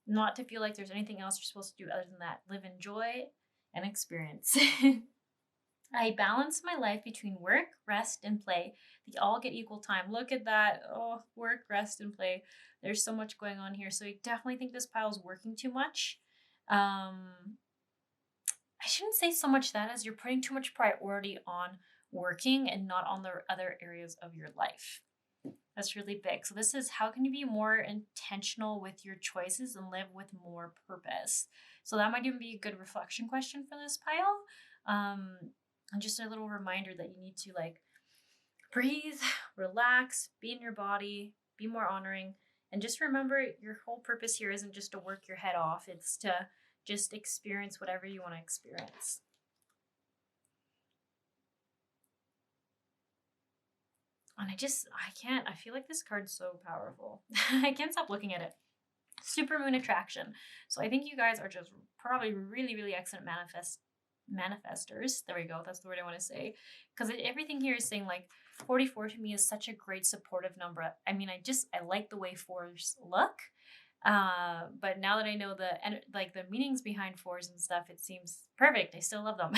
Not to feel like there's anything else you're supposed to do other than that. Live in joy and experience. I balance my life between work, rest, and play. They all get equal time. Look at that. Oh, work, rest, and play. There's so much going on here. So I definitely think this pile is working too much. I shouldn't say so much that as you're putting too much priority on working and not on the other areas of your life. That's really big. So this is, how can you be more intentional with your choices and live with more purpose? So that might even be a good reflection question for this pile. And just a little reminder that you need to like breathe, relax, be in your body, be more honoring, and just remember your whole purpose here isn't just to work your head off, it's to just experience whatever you want to experience. And I feel like this card's so powerful. I can't stop looking at it. Supermoon attraction. So I think you guys are just probably really, really excellent manifestors. There we go. That's the word I want to say. Because everything here is saying like 44 to me is such a great supportive number. I mean, I like the way fours look. But now that I know the meanings behind fours and stuff, it seems perfect. I still love them.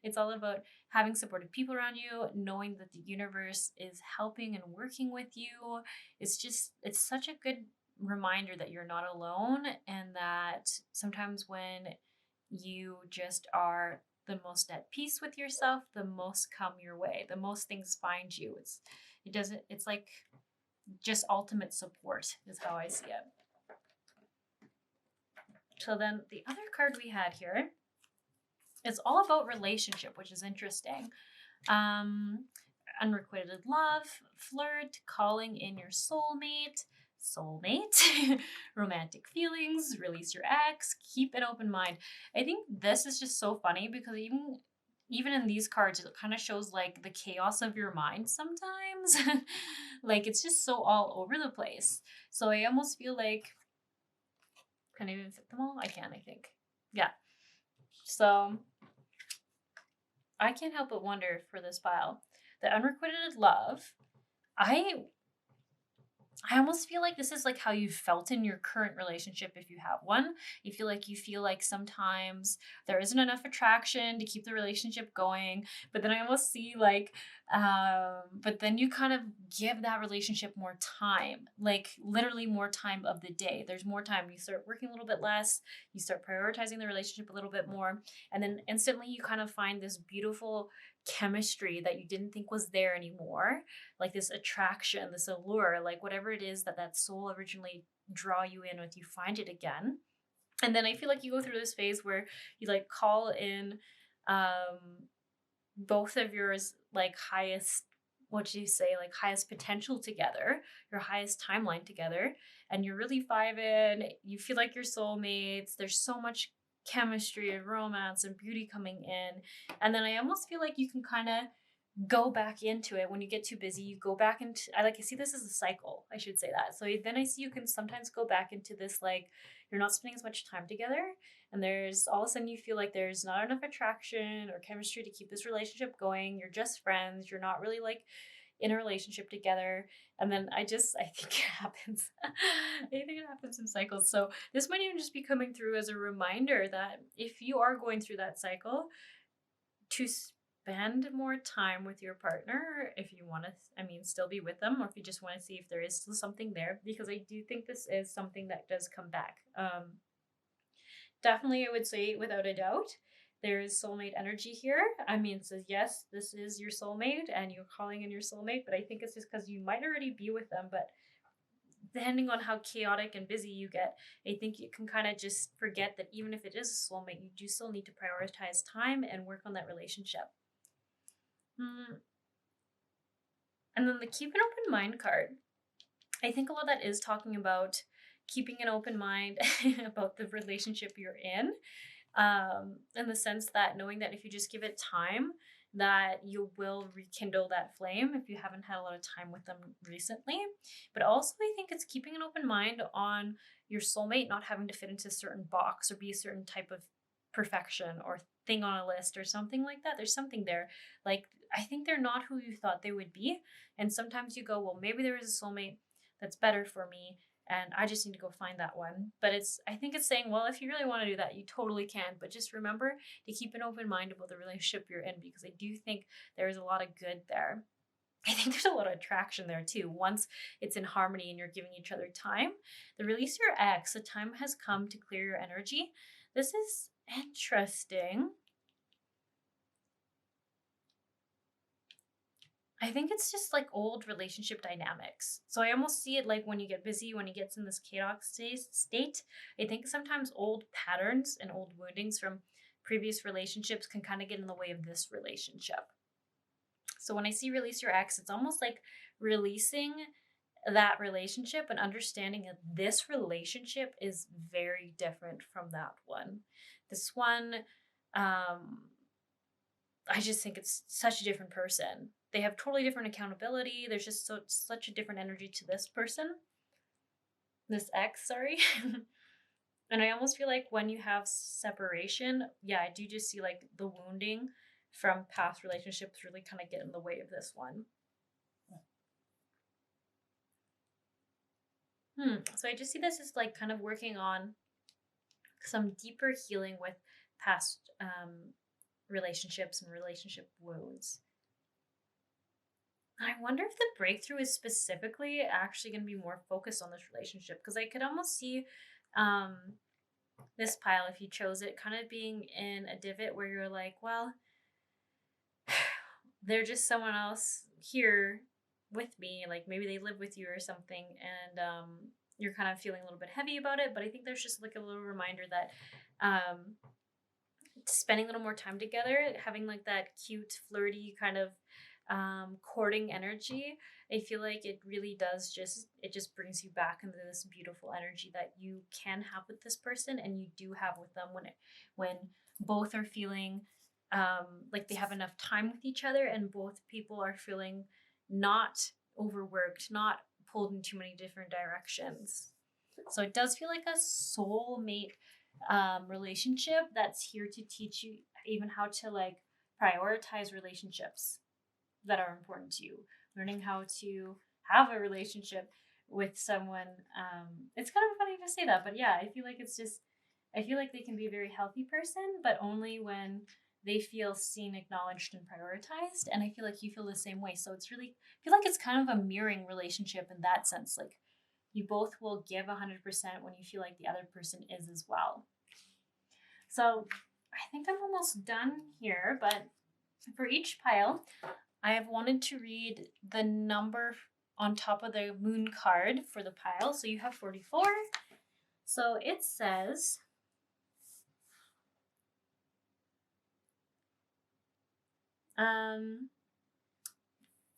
It's all about having supportive people around you, knowing that the universe is helping and working with you. It's such a good reminder that you're not alone, and that sometimes when you just are the most at peace with yourself, the most come your way, the most things find you. It's like just ultimate support is how I see it. So then the other card we had here is all about relationship, which is interesting. Unrequited love, flirt, calling in your soulmate, romantic feelings, release your ex, keep an open mind. I think this is just so funny because even in these cards, it kind of shows like the chaos of your mind sometimes. Like it's just so all over the place. So I almost feel like, can I even fit them all? I can, I think. Yeah. So I can't help but wonder for this pile, the unrequited love, I almost feel like this is like how you felt in your current relationship if you have one. You feel like sometimes there isn't enough attraction to keep the relationship going. But then I almost see like, but then you kind of give that relationship more time, like literally more time of the day. There's more time. You start working a little bit less. You start prioritizing the relationship a little bit more. And then instantly you kind of find this beautiful chemistry that you didn't think was there anymore, like this attraction, this allure, like whatever it is that soul originally draw you in with, you find it again. And then I feel like you go through this phase where you like call in both of yours like highest, what do you say, like highest potential together, your highest timeline together, and you're really vibing, you feel like you're soulmates, there's so much chemistry and romance and beauty coming in. And then I almost feel like you can kind of go back into it when you get too busy. You go back into, I see this as a cycle, I should say that. So then I see you can sometimes go back into this, like you're not spending as much time together, and there's all of a sudden you feel like there's not enough attraction or chemistry to keep this relationship going. You're just friends, you're not really like in a relationship together. And then I think it happens. I think it happens in cycles. So this might even just be coming through as a reminder that if you are going through that cycle, to spend more time with your partner, if you want to, still be with them, or if you just want to see if there is still something there, because I do think this is something that does come back. Definitely, I would say without a doubt, there is soulmate energy here. It says, yes, this is your soulmate and you're calling in your soulmate, but I think it's just because you might already be with them, but depending on how chaotic and busy you get, I think you can kind of just forget that even if it is a soulmate, you do still need to prioritize time and work on that relationship. And then the keep an open mind card. I think a lot of that is talking about keeping an open mind about the relationship you're in the sense that knowing that if you just give it time, that you will rekindle that flame if you haven't had a lot of time with them recently. But also I think it's keeping an open mind on your soulmate not having to fit into a certain box or be a certain type of perfection or thing on a list or something like that. There's something there. Like, I think they're not who you thought they would be. And sometimes you go, well, maybe there is a soulmate that's better for me, and I just need to go find that one. But I think it's saying, well, if you really want to do that, you totally can. But just remember to keep an open mind about the relationship you're in, because I do think there is a lot of good there. I think there's a lot of attraction there too. Once it's in harmony and you're giving each other time, the release your ex, the time has come to clear your energy. This is interesting. I think it's just like old relationship dynamics. So I almost see it like when you get busy, when he gets in this chaotic state. I think sometimes old patterns and old woundings from previous relationships can kind of get in the way of this relationship. So when I see release your ex, it's almost like releasing that relationship and understanding that this relationship is very different from that one. This one, I just think it's such a different person. They have totally different accountability. There's just such a different energy to this person, this ex, sorry. And I almost feel like when you have separation, yeah, I do just see like the wounding from past relationships really kind of get in the way of this one. So I just see this as like kind of working on some deeper healing with past relationships and relationship wounds. I wonder if the breakthrough is specifically actually going to be more focused on this relationship, because I could almost see um, this pile, if you chose it, kind of being in a divot where you're like, well, they're just someone else here with me. Like maybe they live with you or something, and you're kind of feeling a little bit heavy about it. But I think there's just like a little reminder that spending a little more time together, having like that cute, flirty kind of courting energy, I feel like it really does just brings you back into this beautiful energy that you can have with this person and you do have with them when both are feeling like they have enough time with each other and both people are feeling not overworked, not pulled in too many different directions. So it does feel like a soulmate relationship that's here to teach you even how to like prioritize relationships that are important to you, learning how to have a relationship with someone. It's kind of funny to say that, but yeah, I feel like I feel like they can be a very healthy person, but only when they feel seen, acknowledged, and prioritized. And I feel like you feel the same way. So it's really, I feel like it's kind of a mirroring relationship in that sense. Like you both will give 100% when you feel like the other person is as well. So I think I'm almost done here, but for each pile, I have wanted to read the number on top of the moon card for the pile. So you have 44. So it says,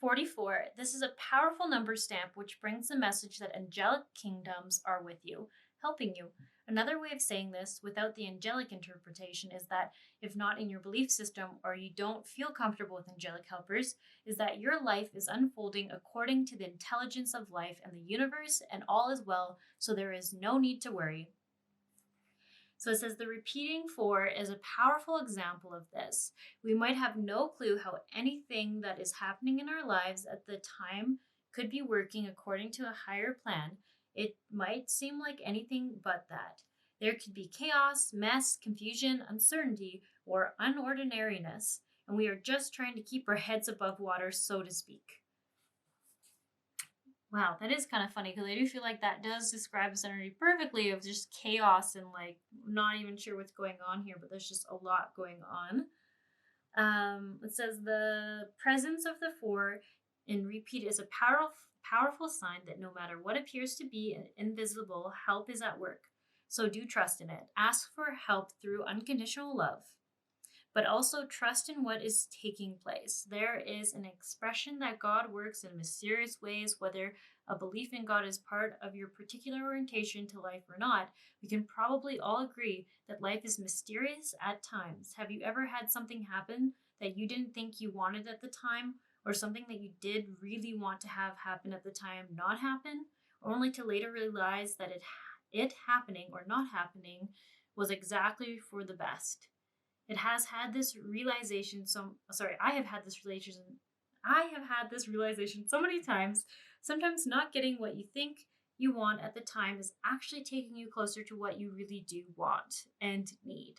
44. This is a powerful number stamp which brings the message that angelic kingdoms are with you, helping you. Another way of saying this, without the angelic interpretation, is that if not in your belief system or you don't feel comfortable with angelic helpers, is that your life is unfolding according to the intelligence of life and the universe, and all is well, so there is no need to worry. So it says the repeating 4 is a powerful example of this. We might have no clue how anything that is happening in our lives at the time could be working according to a higher plan. It might seem like anything but that. There could be chaos, mess, confusion, uncertainty, or unordinariness, and we are just trying to keep our heads above water, so to speak. Wow, that is kind of funny because I do feel like that does describe this energy perfectly of just chaos and like not even sure what's going on here, but there's just a lot going on. It says the presence of the 4 in repeat is a powerful sign that no matter what appears to be invisible, help is at work. So do trust in it. Ask for help through unconditional love, but also trust in what is taking place. There is an expression that God works in mysterious ways, whether a belief in God is part of your particular orientation to life or not. We can probably all agree that life is mysterious at times. Have you ever had something happen that you didn't think you wanted at the time, or something that you did really want to have happen at the time not happen, only to later realize that it happening or not happening was exactly for the best? It has had this realization I have had this realization so many times. Sometimes not getting what you think you want at the time is actually taking you closer to what you really do want and need.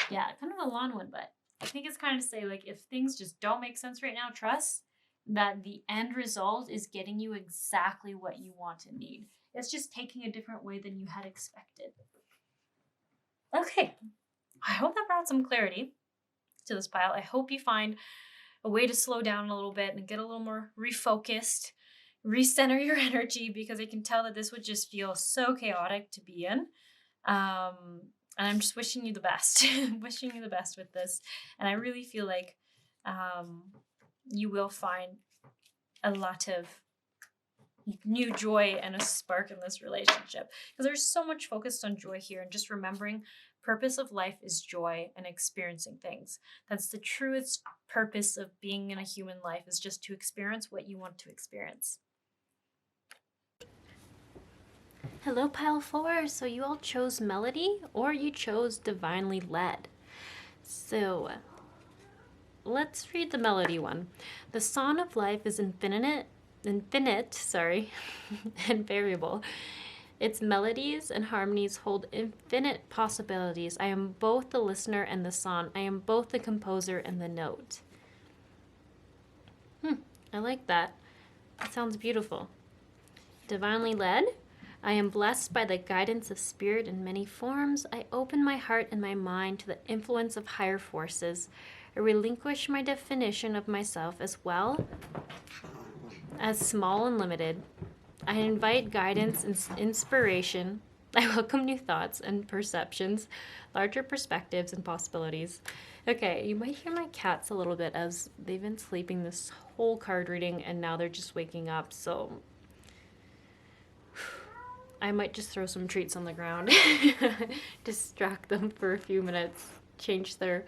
Yeah, kind of a long one, but I think it's kind of to say, like, if things just don't make sense right now, trust that the end result is getting you exactly what you want and need. It's just taking a different way than you had expected. Okay, I hope that brought some clarity to this pile. I hope you find a way to slow down a little bit and get a little more refocused, recenter your energy, because I can tell that this would just feel so chaotic to be in. And I'm just wishing you the best, wishing you the best with this. And I really feel like you will find a lot of new joy and a spark in this relationship, because there's so much focused on joy here, and just remembering purpose of life is joy and experiencing things. That's the truest purpose of being in a human life, is just to experience what you want to experience. Hello, pile 4. So you all chose melody, or you chose divinely led. So let's read the melody one. The song of life is infinite, and variable. Its melodies and harmonies hold infinite possibilities. I am both the listener and the song. I am both the composer and the note. I like that. It sounds beautiful. Divinely led. I am blessed by the guidance of spirit in many forms. I open my heart and my mind to the influence of higher forces. I relinquish my definition of myself as well as small and limited. I invite guidance and inspiration. I welcome new thoughts and perceptions, larger perspectives and possibilities. Okay, you might hear my cats a little bit, as they've been sleeping this whole card reading and now they're just waking up, so I might just throw some treats on the ground, distract them for a few minutes, change their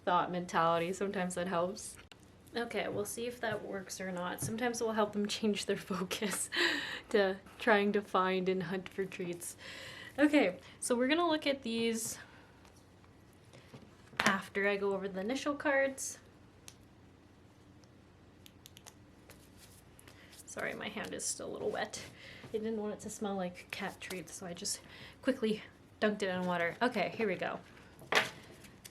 thought mentality. Sometimes that helps. Okay, we'll see if that works or not. Sometimes it will help them change their focus to trying to find and hunt for treats. Okay, so we're gonna look at these after I go over the initial cards. Sorry, my hand is still a little wet. I didn't want it to smell like cat treats, so I just quickly dunked it in water. Okay, here we go.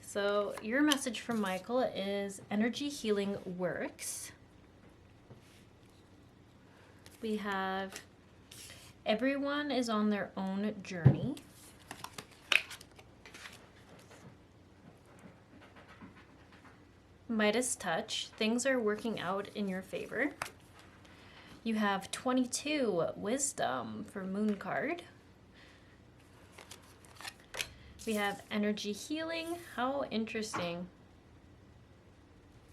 So your message from Michael is energy healing works. We have everyone is on their own journey. Midas touch, things are working out in your favor. You have 22 wisdom for moon card. We have energy healing. How interesting.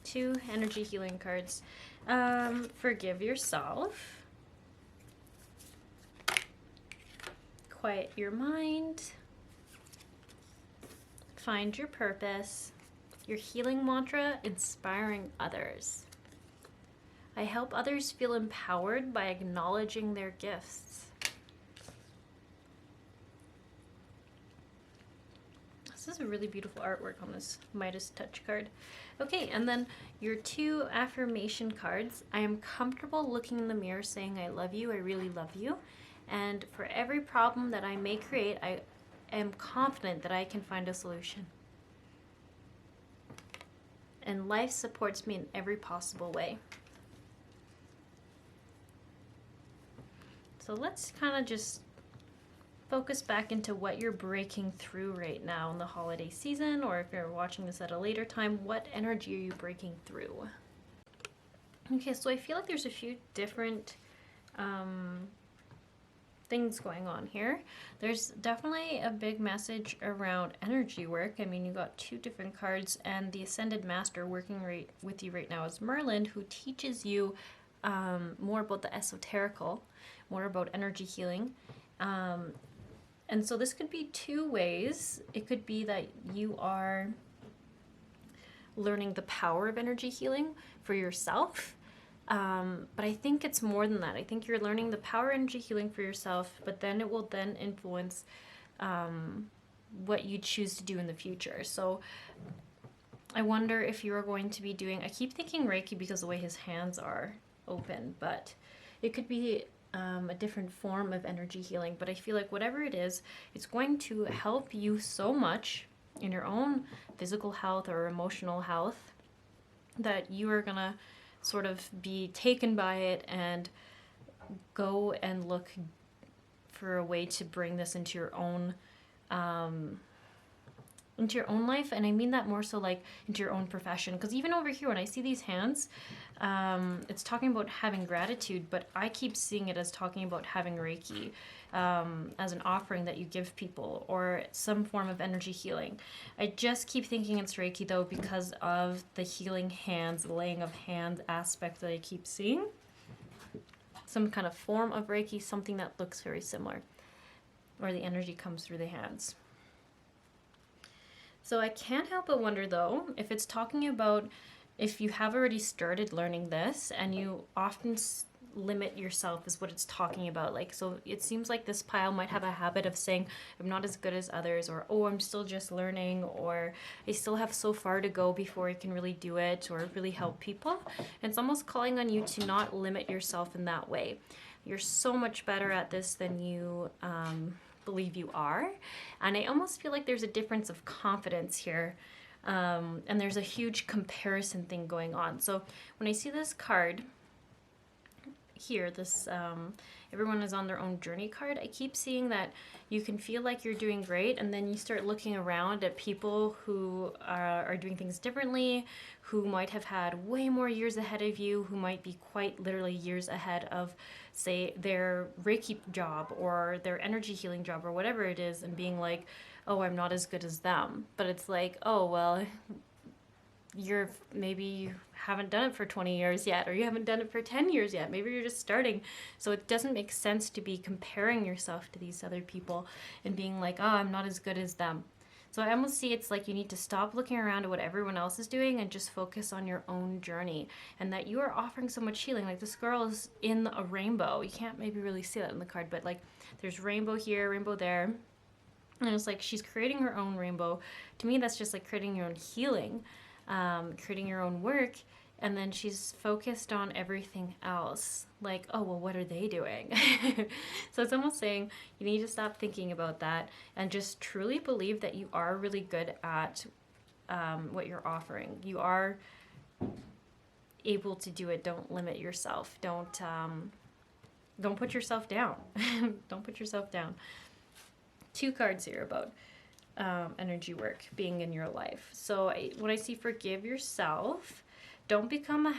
2 energy healing cards. Forgive yourself. Quiet your mind. Find your purpose. Your healing mantra, inspiring others. I help others feel empowered by acknowledging their gifts. This is a really beautiful artwork on this Midas touch card. Okay, and then your 2 affirmation cards. I am comfortable looking in the mirror saying I love you, I really love you. And for every problem that I may create, I am confident that I can find a solution. And life supports me in every possible way. So let's kind of just focus back into what you're breaking through right now in the holiday season, or if you're watching this at a later time, what energy are you breaking through? Okay, so I feel like there's a few different things going on here. There's definitely a big message around energy work. I mean, you got 2 different cards, and the Ascended Master working right with you right now is Merlin, who teaches you more about the esoterical, more about energy healing. And so this could be 2 ways. It could be that you are learning the power of energy healing for yourself. But I think it's more than that. I think you're learning the power of energy healing for yourself, but then it will then influence what you choose to do in the future. So I wonder if you're going to be doing, I keep thinking Reiki because the way his hands are open, but it could be a different form of energy healing. But I feel like whatever it is, it's going to help you so much in your own physical health or emotional health that you are gonna sort of be taken by it and go and look for a way to bring this into your own into your own life. And I mean that more so like into your own profession, because even over here when I see these hands, it's talking about having gratitude, but I keep seeing it as talking about having Reiki as an offering that you give people, or some form of energy healing. I just keep thinking it's Reiki though, because of the healing hands, the laying of hands aspect that I keep seeing. Some kind of form of Reiki, something that looks very similar, or the energy comes through the hands. So I can't help but wonder though, if it's talking about if you have already started learning this and you often limit yourself is what it's talking about. Like, so it seems like this pile might have a habit of saying, I'm not as good as others, or, oh, I'm still just learning, or I still have so far to go before I can really do it or really help people. And it's almost calling on you to not limit yourself in that way. You're so much better at this than you believe you are. And I almost feel like there's a difference of confidence here. And there's a huge comparison thing going on. So when I see this card here, this everyone is on their own journey card, I keep seeing that you can feel like you're doing great, and then you start looking around at people who are doing things differently, who might have had way more years ahead of you, who might be quite literally years ahead of, say, their Reiki job or their energy healing job or whatever it is, and being like, oh, I'm not as good as them. But it's like, oh, well, maybe you haven't done it for 20 years yet, or you haven't done it for 10 years yet. Maybe you're just starting. So it doesn't make sense to be comparing yourself to these other people and being like, oh, I'm not as good as them. So I almost see it's like you need to stop looking around at what everyone else is doing and just focus on your own journey, and that you are offering so much healing. Like, this girl is in a rainbow. You can't maybe really see that in the card, but like there's rainbow here, rainbow there. And it's like she's creating her own rainbow. To me, that's just like creating your own healing, creating your own work. And then she's focused on everything else. Like, oh, well, what are they doing? So it's almost saying you need to stop thinking about that and just truly believe that you are really good at what you're offering. You are able to do it. Don't limit yourself. Don't put yourself down. Don't put yourself down. 2 cards here about energy work being in your life. So when I see forgive yourself, don't become a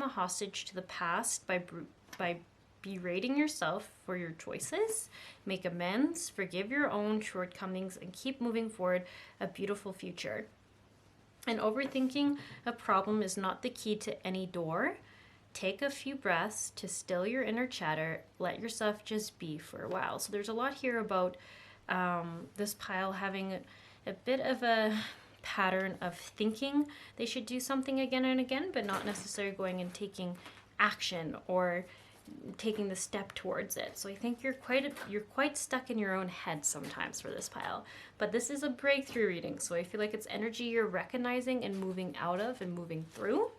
hostage to the past by berating yourself for your choices. Make amends, forgive your own shortcomings, and keep moving forward a beautiful future. And overthinking a problem is not the key to any door. Take a few breaths to still your inner chatter. Let yourself just be for a while. So there's a lot here about this pile having a bit of a pattern of thinking they should do something again and again, but not necessarily going and taking action or taking the step towards it. So I think you're quite stuck in your own head sometimes for this pile. But this is a breakthrough reading, so I feel like it's energy you're recognizing and moving out of and moving through.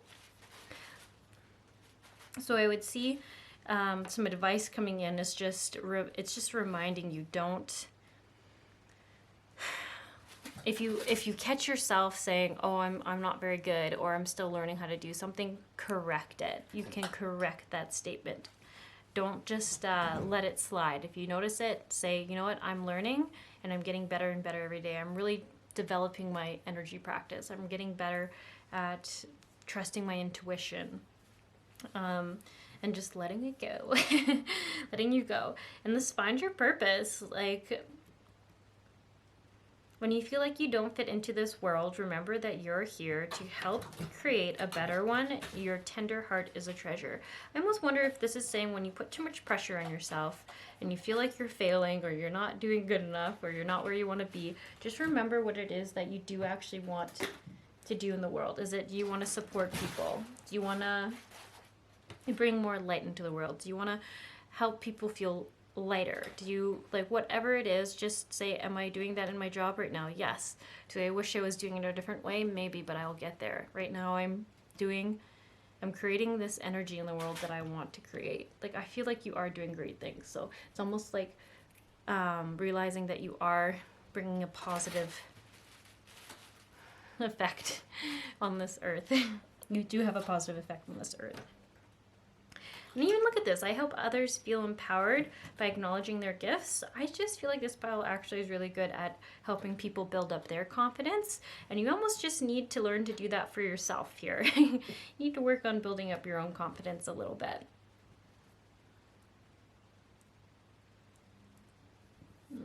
So I would see some advice coming in is just it's just reminding you, don't, if you catch yourself saying, oh, I'm not very good, or I'm still learning how to do something, correct it. You can correct that statement. Don't just let it slide. If you notice it, say, you know what, I'm learning and I'm getting better and better every day. I'm really developing my energy practice. I'm getting better at trusting my intuition. And just letting it go. Letting you go. And this find your purpose. Like, when you feel like you don't fit into this world, remember that you're here to help create a better one. Your tender heart is a treasure. I almost wonder if this is saying when you put too much pressure on yourself and you feel like you're failing, or you're not doing good enough, or you're not where you want to be, just remember what it is that you do actually want to do in the world. Is it you want to support people? Do you want to bring more light into the world? Do you want to help people feel lighter? Do you, like, whatever it is, just say, am I doing that in my job right now? Yes. Do I wish I was doing it a different way? Maybe, but I'll get there. Right now I'm creating this energy in the world that I want to create. Like, I feel like you are doing great things. So it's almost like realizing that you are bringing a positive effect on this earth. You do have a positive effect on this earth. And even look at this, I help others feel empowered by acknowledging their gifts. I just feel like this pile actually is really good at helping people build up their confidence. And you almost just need to learn to do that for yourself here. You need to work on building up your own confidence a little bit.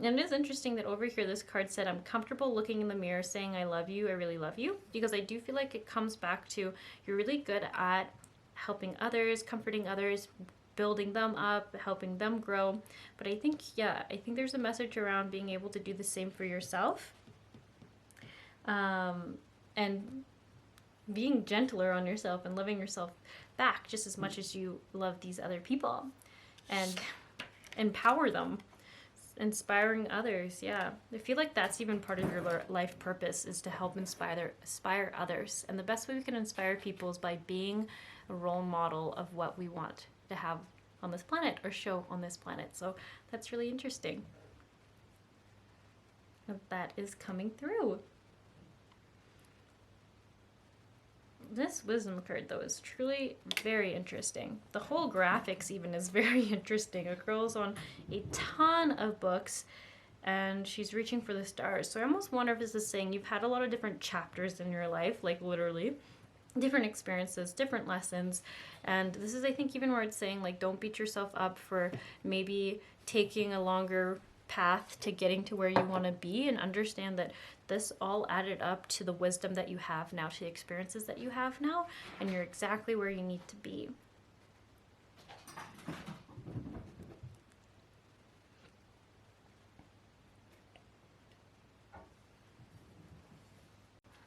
And it is interesting that over here this card said, I'm comfortable looking in the mirror saying I love you, I really love you. Because I do feel like it comes back to you're really good at helping others, comforting others, building them up, helping them grow. But I think, yeah, I think there's a message around being able to do the same for yourself. And being gentler on yourself and loving yourself back just as much as you love these other people. And empower them. Inspiring others, yeah. I feel like that's even part of your life purpose, is to help inspire others. And the best way we can inspire people is by being a role model of what we want to have on this planet or show on this planet. So that's really interesting. That is coming through. This wisdom card, though, is truly very interesting. The whole graphics even is very interesting. A girl's on a ton of books, and she's reaching for the stars. So I almost wonder if this is saying you've had a lot of different chapters in your life, like literally, different experiences, different lessons. And this is, I think, even where it's saying, like, don't beat yourself up for maybe taking a longer path to getting to where you want to be, and understand that this all added up to the wisdom that you have now, to the experiences that you have now, and you're exactly where you need to be.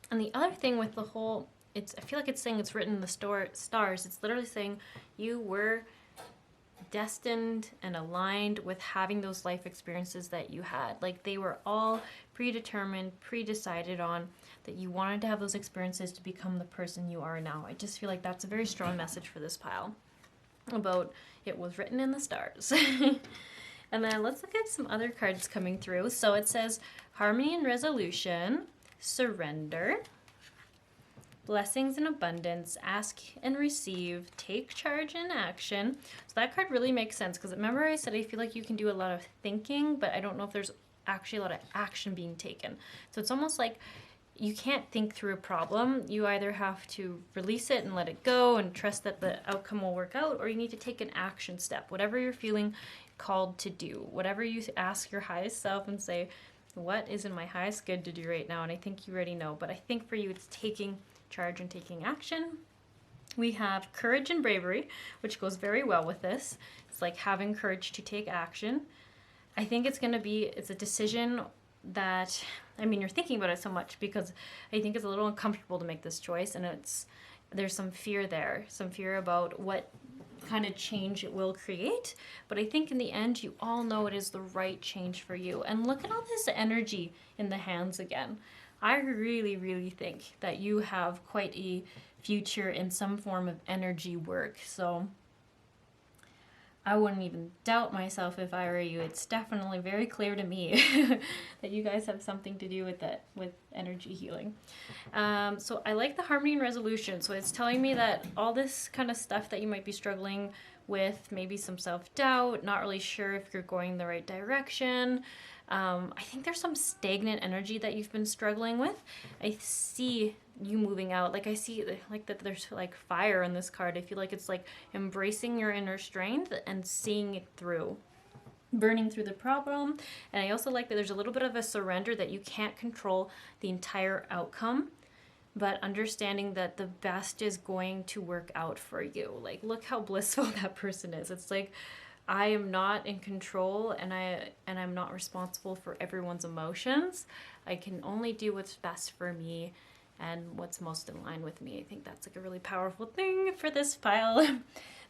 And the other thing with the whole, I feel like it's saying it's written in the stars. It's literally saying you were destined and aligned with having those life experiences that you had. Like, they were all predetermined, pre-decided on, that you wanted to have those experiences to become the person you are now. I just feel like that's a very strong message for this pile about it was written in the stars. And then let's look at some other cards coming through. So it says harmony and resolution, surrender, blessings and abundance, ask and receive, take charge and action. So that card really makes sense, because remember I said I feel like you can do a lot of thinking, but I don't know if there's actually a lot of action being taken. So it's almost like you can't think through a problem. You either have to release it and let it go and trust that the outcome will work out, or you need to take an action step, whatever you're feeling called to do, whatever you ask your highest self and say, what is in my highest good to do right now? And I think you already know, but I think for you it's taking charge and taking action. We have courage and bravery, which goes very well with this. It's like having courage to take action. I think it's a decision that, I mean, you're thinking about it so much because I think it's a little uncomfortable to make this choice, and there's some fear there, some fear about what kind of change it will create. But I think in the end, you all know it is the right change for you. And look at all this energy in the hands again. I really, really think that you have quite a future in some form of energy work. So I wouldn't even doubt myself if I were you. It's definitely very clear to me that you guys have something to do with that, with energy healing. So I like the harmony and resolution. So it's telling me that all this kind of stuff that you might be struggling with, maybe some self-doubt, not really sure if you're going the right direction. I think there's some stagnant energy that you've been struggling with. I see you moving out. Like, I see like that there's like fire in this card. I feel like it's like embracing your inner strength and seeing it through, burning through the problem. And I also like that there's a little bit of a surrender, that you can't control the entire outcome, but understanding that the best is going to work out for you. Like, look how blissful that person is. It's like, I am not in control, and I'm not responsible for everyone's emotions. I can only do what's best for me and what's most in line with me. I think that's like a really powerful thing for this pile.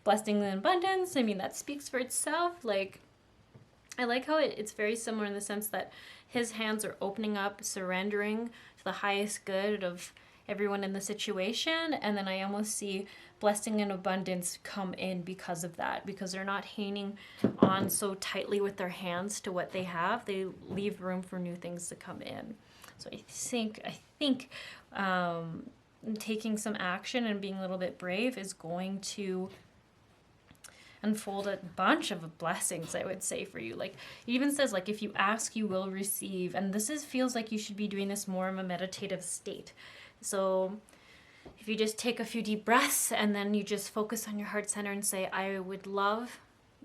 Blessings and abundance, I mean, that speaks for itself. Like, I like how it's very similar in the sense that his hands are opening up, surrendering to the highest good of everyone in the situation. And then I almost see blessing and abundance come in because of that, because they're not hanging on so tightly with their hands to what they have. They leave room for new things to come in. So I think taking some action and being a little bit brave is going to unfold a bunch of blessings, I would say, for you. Like, it even says, like, if you ask, you will receive. And this feels like you should be doing this more in a meditative state. So if you just take a few deep breaths and then you just focus on your heart center and say, I would love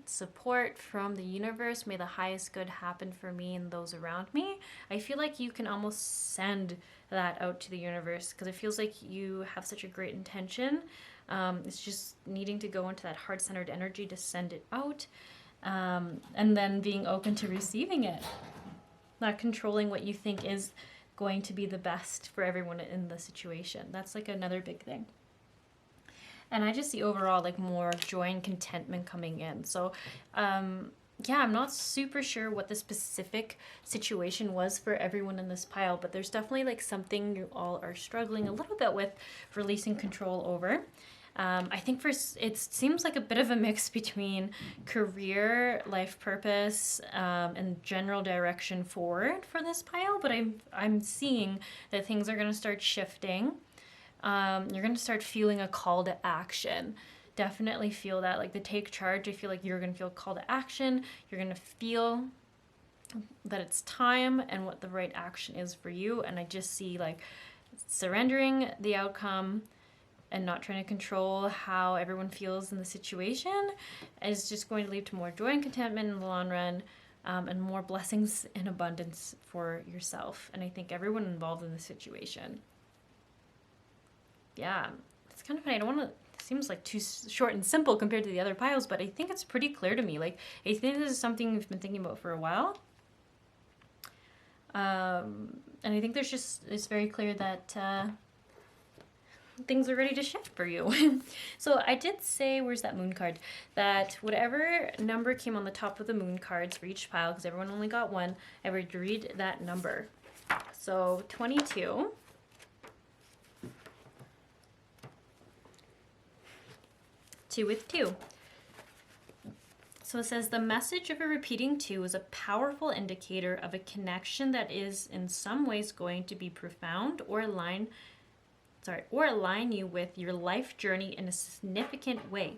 support from the universe. May the highest good happen for me and those around me. I feel like you can almost send that out to the universe, because it feels like you have such a great intention. It's just needing to go into that heart-centered energy to send it out, and then being open to receiving it, not controlling what you think is going to be the best for everyone in the situation. That's like another big thing. And I just see overall like more joy and contentment coming in. So yeah, I'm not super sure what the specific situation was for everyone in this pile, but there's definitely like something you all are struggling a little bit with releasing control over. I think it seems like a bit of a mix between career, life purpose, and general direction forward for this pile, but I'm seeing that things are going to start shifting. You're going to start feeling a call to action. Definitely feel that, like the take charge. I feel like you're going to feel a call to action. You're going to feel that it's time and what the right action is for you. And I just see like surrendering the outcome and not trying to control how everyone feels in the situation is just going to lead to more joy and contentment in the long run, and more blessings and abundance for yourself. And I think everyone involved in the situation. Yeah, it's kind of funny. I don't want to, it seems like too short and simple compared to the other piles, but I think it's pretty clear to me. Like, I think this is something we've been thinking about for a while. And I think it's very clear that things are ready to shift for you. So I did say, where's that moon card? That whatever number came on the top of the moon cards for each pile, because everyone only got one, I would read that number. So 22. 2 with 2. So it says the message of a repeating 2 is a powerful indicator of a connection that is in some ways going to be profound or align you with your life journey in a significant way,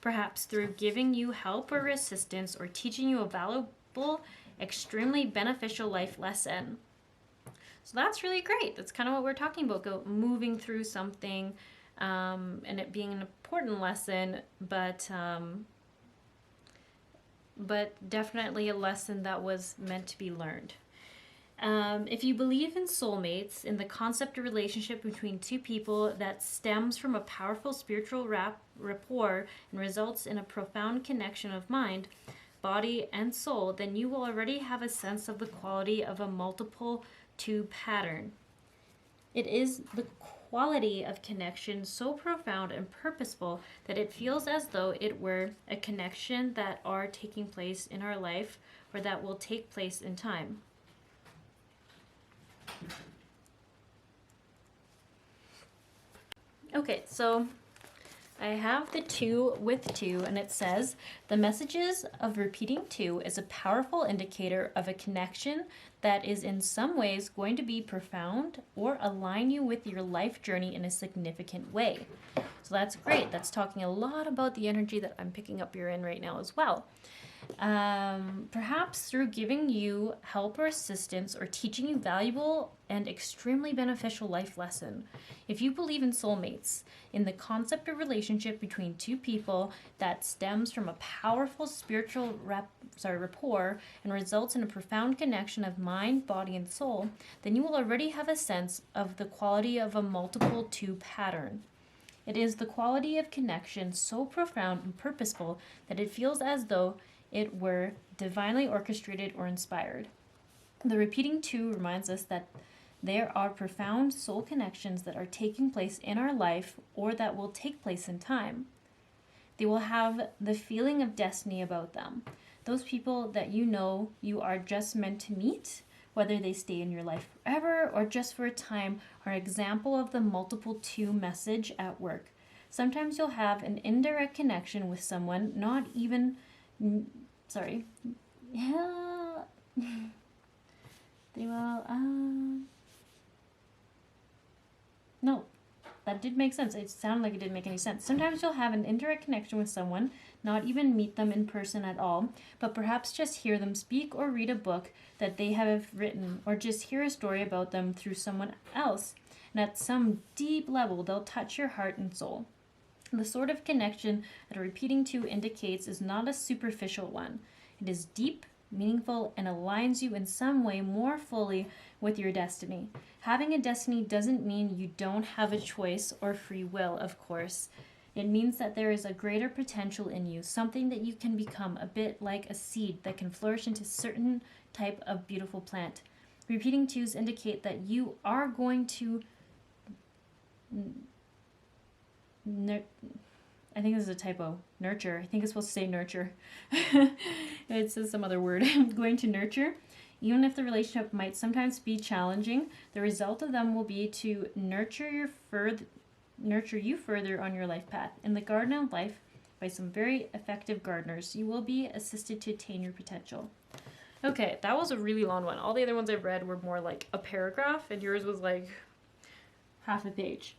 perhaps through giving you help or assistance or teaching you a valuable, extremely beneficial life lesson. So that's really great. That's kind of what we're talking about, moving through something, and it being an important lesson, but definitely a lesson that was meant to be learned. If you believe in soulmates, in the concept of relationship between two people that stems from a powerful spiritual rapport and results in a profound connection of mind, body, and soul, then you will already have a sense of the quality of a multiple two pattern. It is the quality of connection so profound and purposeful that it feels as though it were a connection that are taking place in our life or that will take place in time. Okay, so I have the 2 with 2, and it says, the messages of repeating 2 is a powerful indicator of a connection that is in some ways going to be profound or align you with your life journey in a significant way. So that's great. That's talking a lot about the energy that I'm picking up you're in right now as well. Perhaps through giving you help or assistance or teaching you valuable and extremely beneficial life lesson. If you believe in soulmates, in the concept of relationship between two people that stems from a powerful spiritual rapport and results in a profound connection of mind, body, and soul, then you will already have a sense of the quality of a multiple two pattern. It is the quality of connection so profound and purposeful that it feels as though it were divinely orchestrated or inspired. The repeating 2 reminds us that there are profound soul connections that are taking place in our life or that will take place in time. They will have the feeling of destiny about them. Those people that you know you are just meant to meet, whether they stay in your life forever or just for a time, are an example of the multiple 2 message at work. Sometimes you'll have an indirect connection with someone, not even... Yeah. They will, no, that did make sense. It sounded like it didn't make any sense. Sometimes you'll have an indirect connection with someone, not even meet them in person at all, but perhaps just hear them speak or read a book that they have written, or just hear a story about them through someone else. And at some deep level, they'll touch your heart and soul. The sort of connection that a repeating two indicates is not a superficial one. It is deep, meaningful, and aligns you in some way more fully with your destiny. Having a destiny doesn't mean you don't have a choice or free will, of course. It means that there is a greater potential in you, something that you can become, a bit like a seed that can flourish into a certain type of beautiful plant. Repeating twos indicate that you are going to I think this is a typo. Nurture. I think it's supposed to say nurture. It says some other word. Going to nurture. Even if the relationship might sometimes be challenging, the result of them will be to nurture you further on your life path. In the Garden of Life, by some very effective gardeners, you will be assisted to attain your potential. Okay, that was a really long one. All the other ones I've read were more like a paragraph, and yours was like half a page.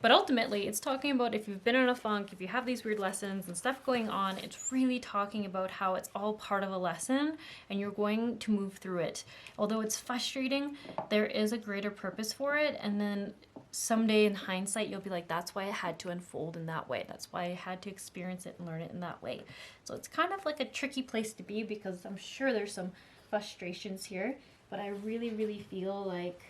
But ultimately, it's talking about if you've been in a funk, if you have these weird lessons and stuff going on, it's really talking about how it's all part of a lesson and you're going to move through it. Although it's frustrating, there is a greater purpose for it. And then someday in hindsight, you'll be like, that's why it had to unfold in that way. That's why I had to experience it and learn it in that way. So it's kind of like a tricky place to be because I'm sure there's some frustrations here. But I really, really feel like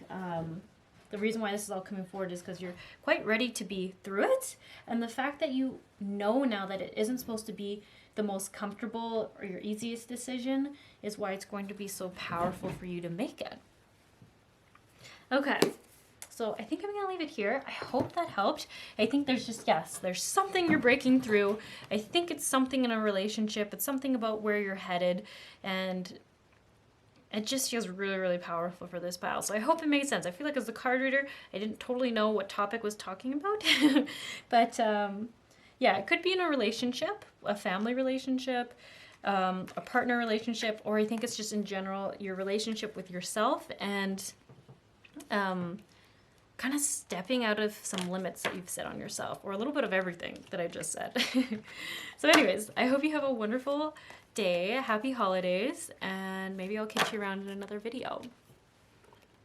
the reason why this is all coming forward is because you're quite ready to be through it. And the fact that you know now that it isn't supposed to be the most comfortable or your easiest decision is why it's going to be so powerful for you to make it. Okay, so I think I'm going to leave it here. I hope that helped. I think there's just, yes, there's something you're breaking through. I think it's something in a relationship. It's something about where you're headed. And it just feels really, really powerful for this pile. So I hope it made sense. I feel like as a card reader, I didn't totally know what topic was talking about. But yeah, it could be in a relationship, a family relationship, a partner relationship, or I think it's just in general your relationship with yourself and kind of stepping out of some limits that you've set on yourself, or a little bit of everything that I just said. So anyways, I hope you have a wonderful day, happy holidays, and maybe I'll catch you around in another video.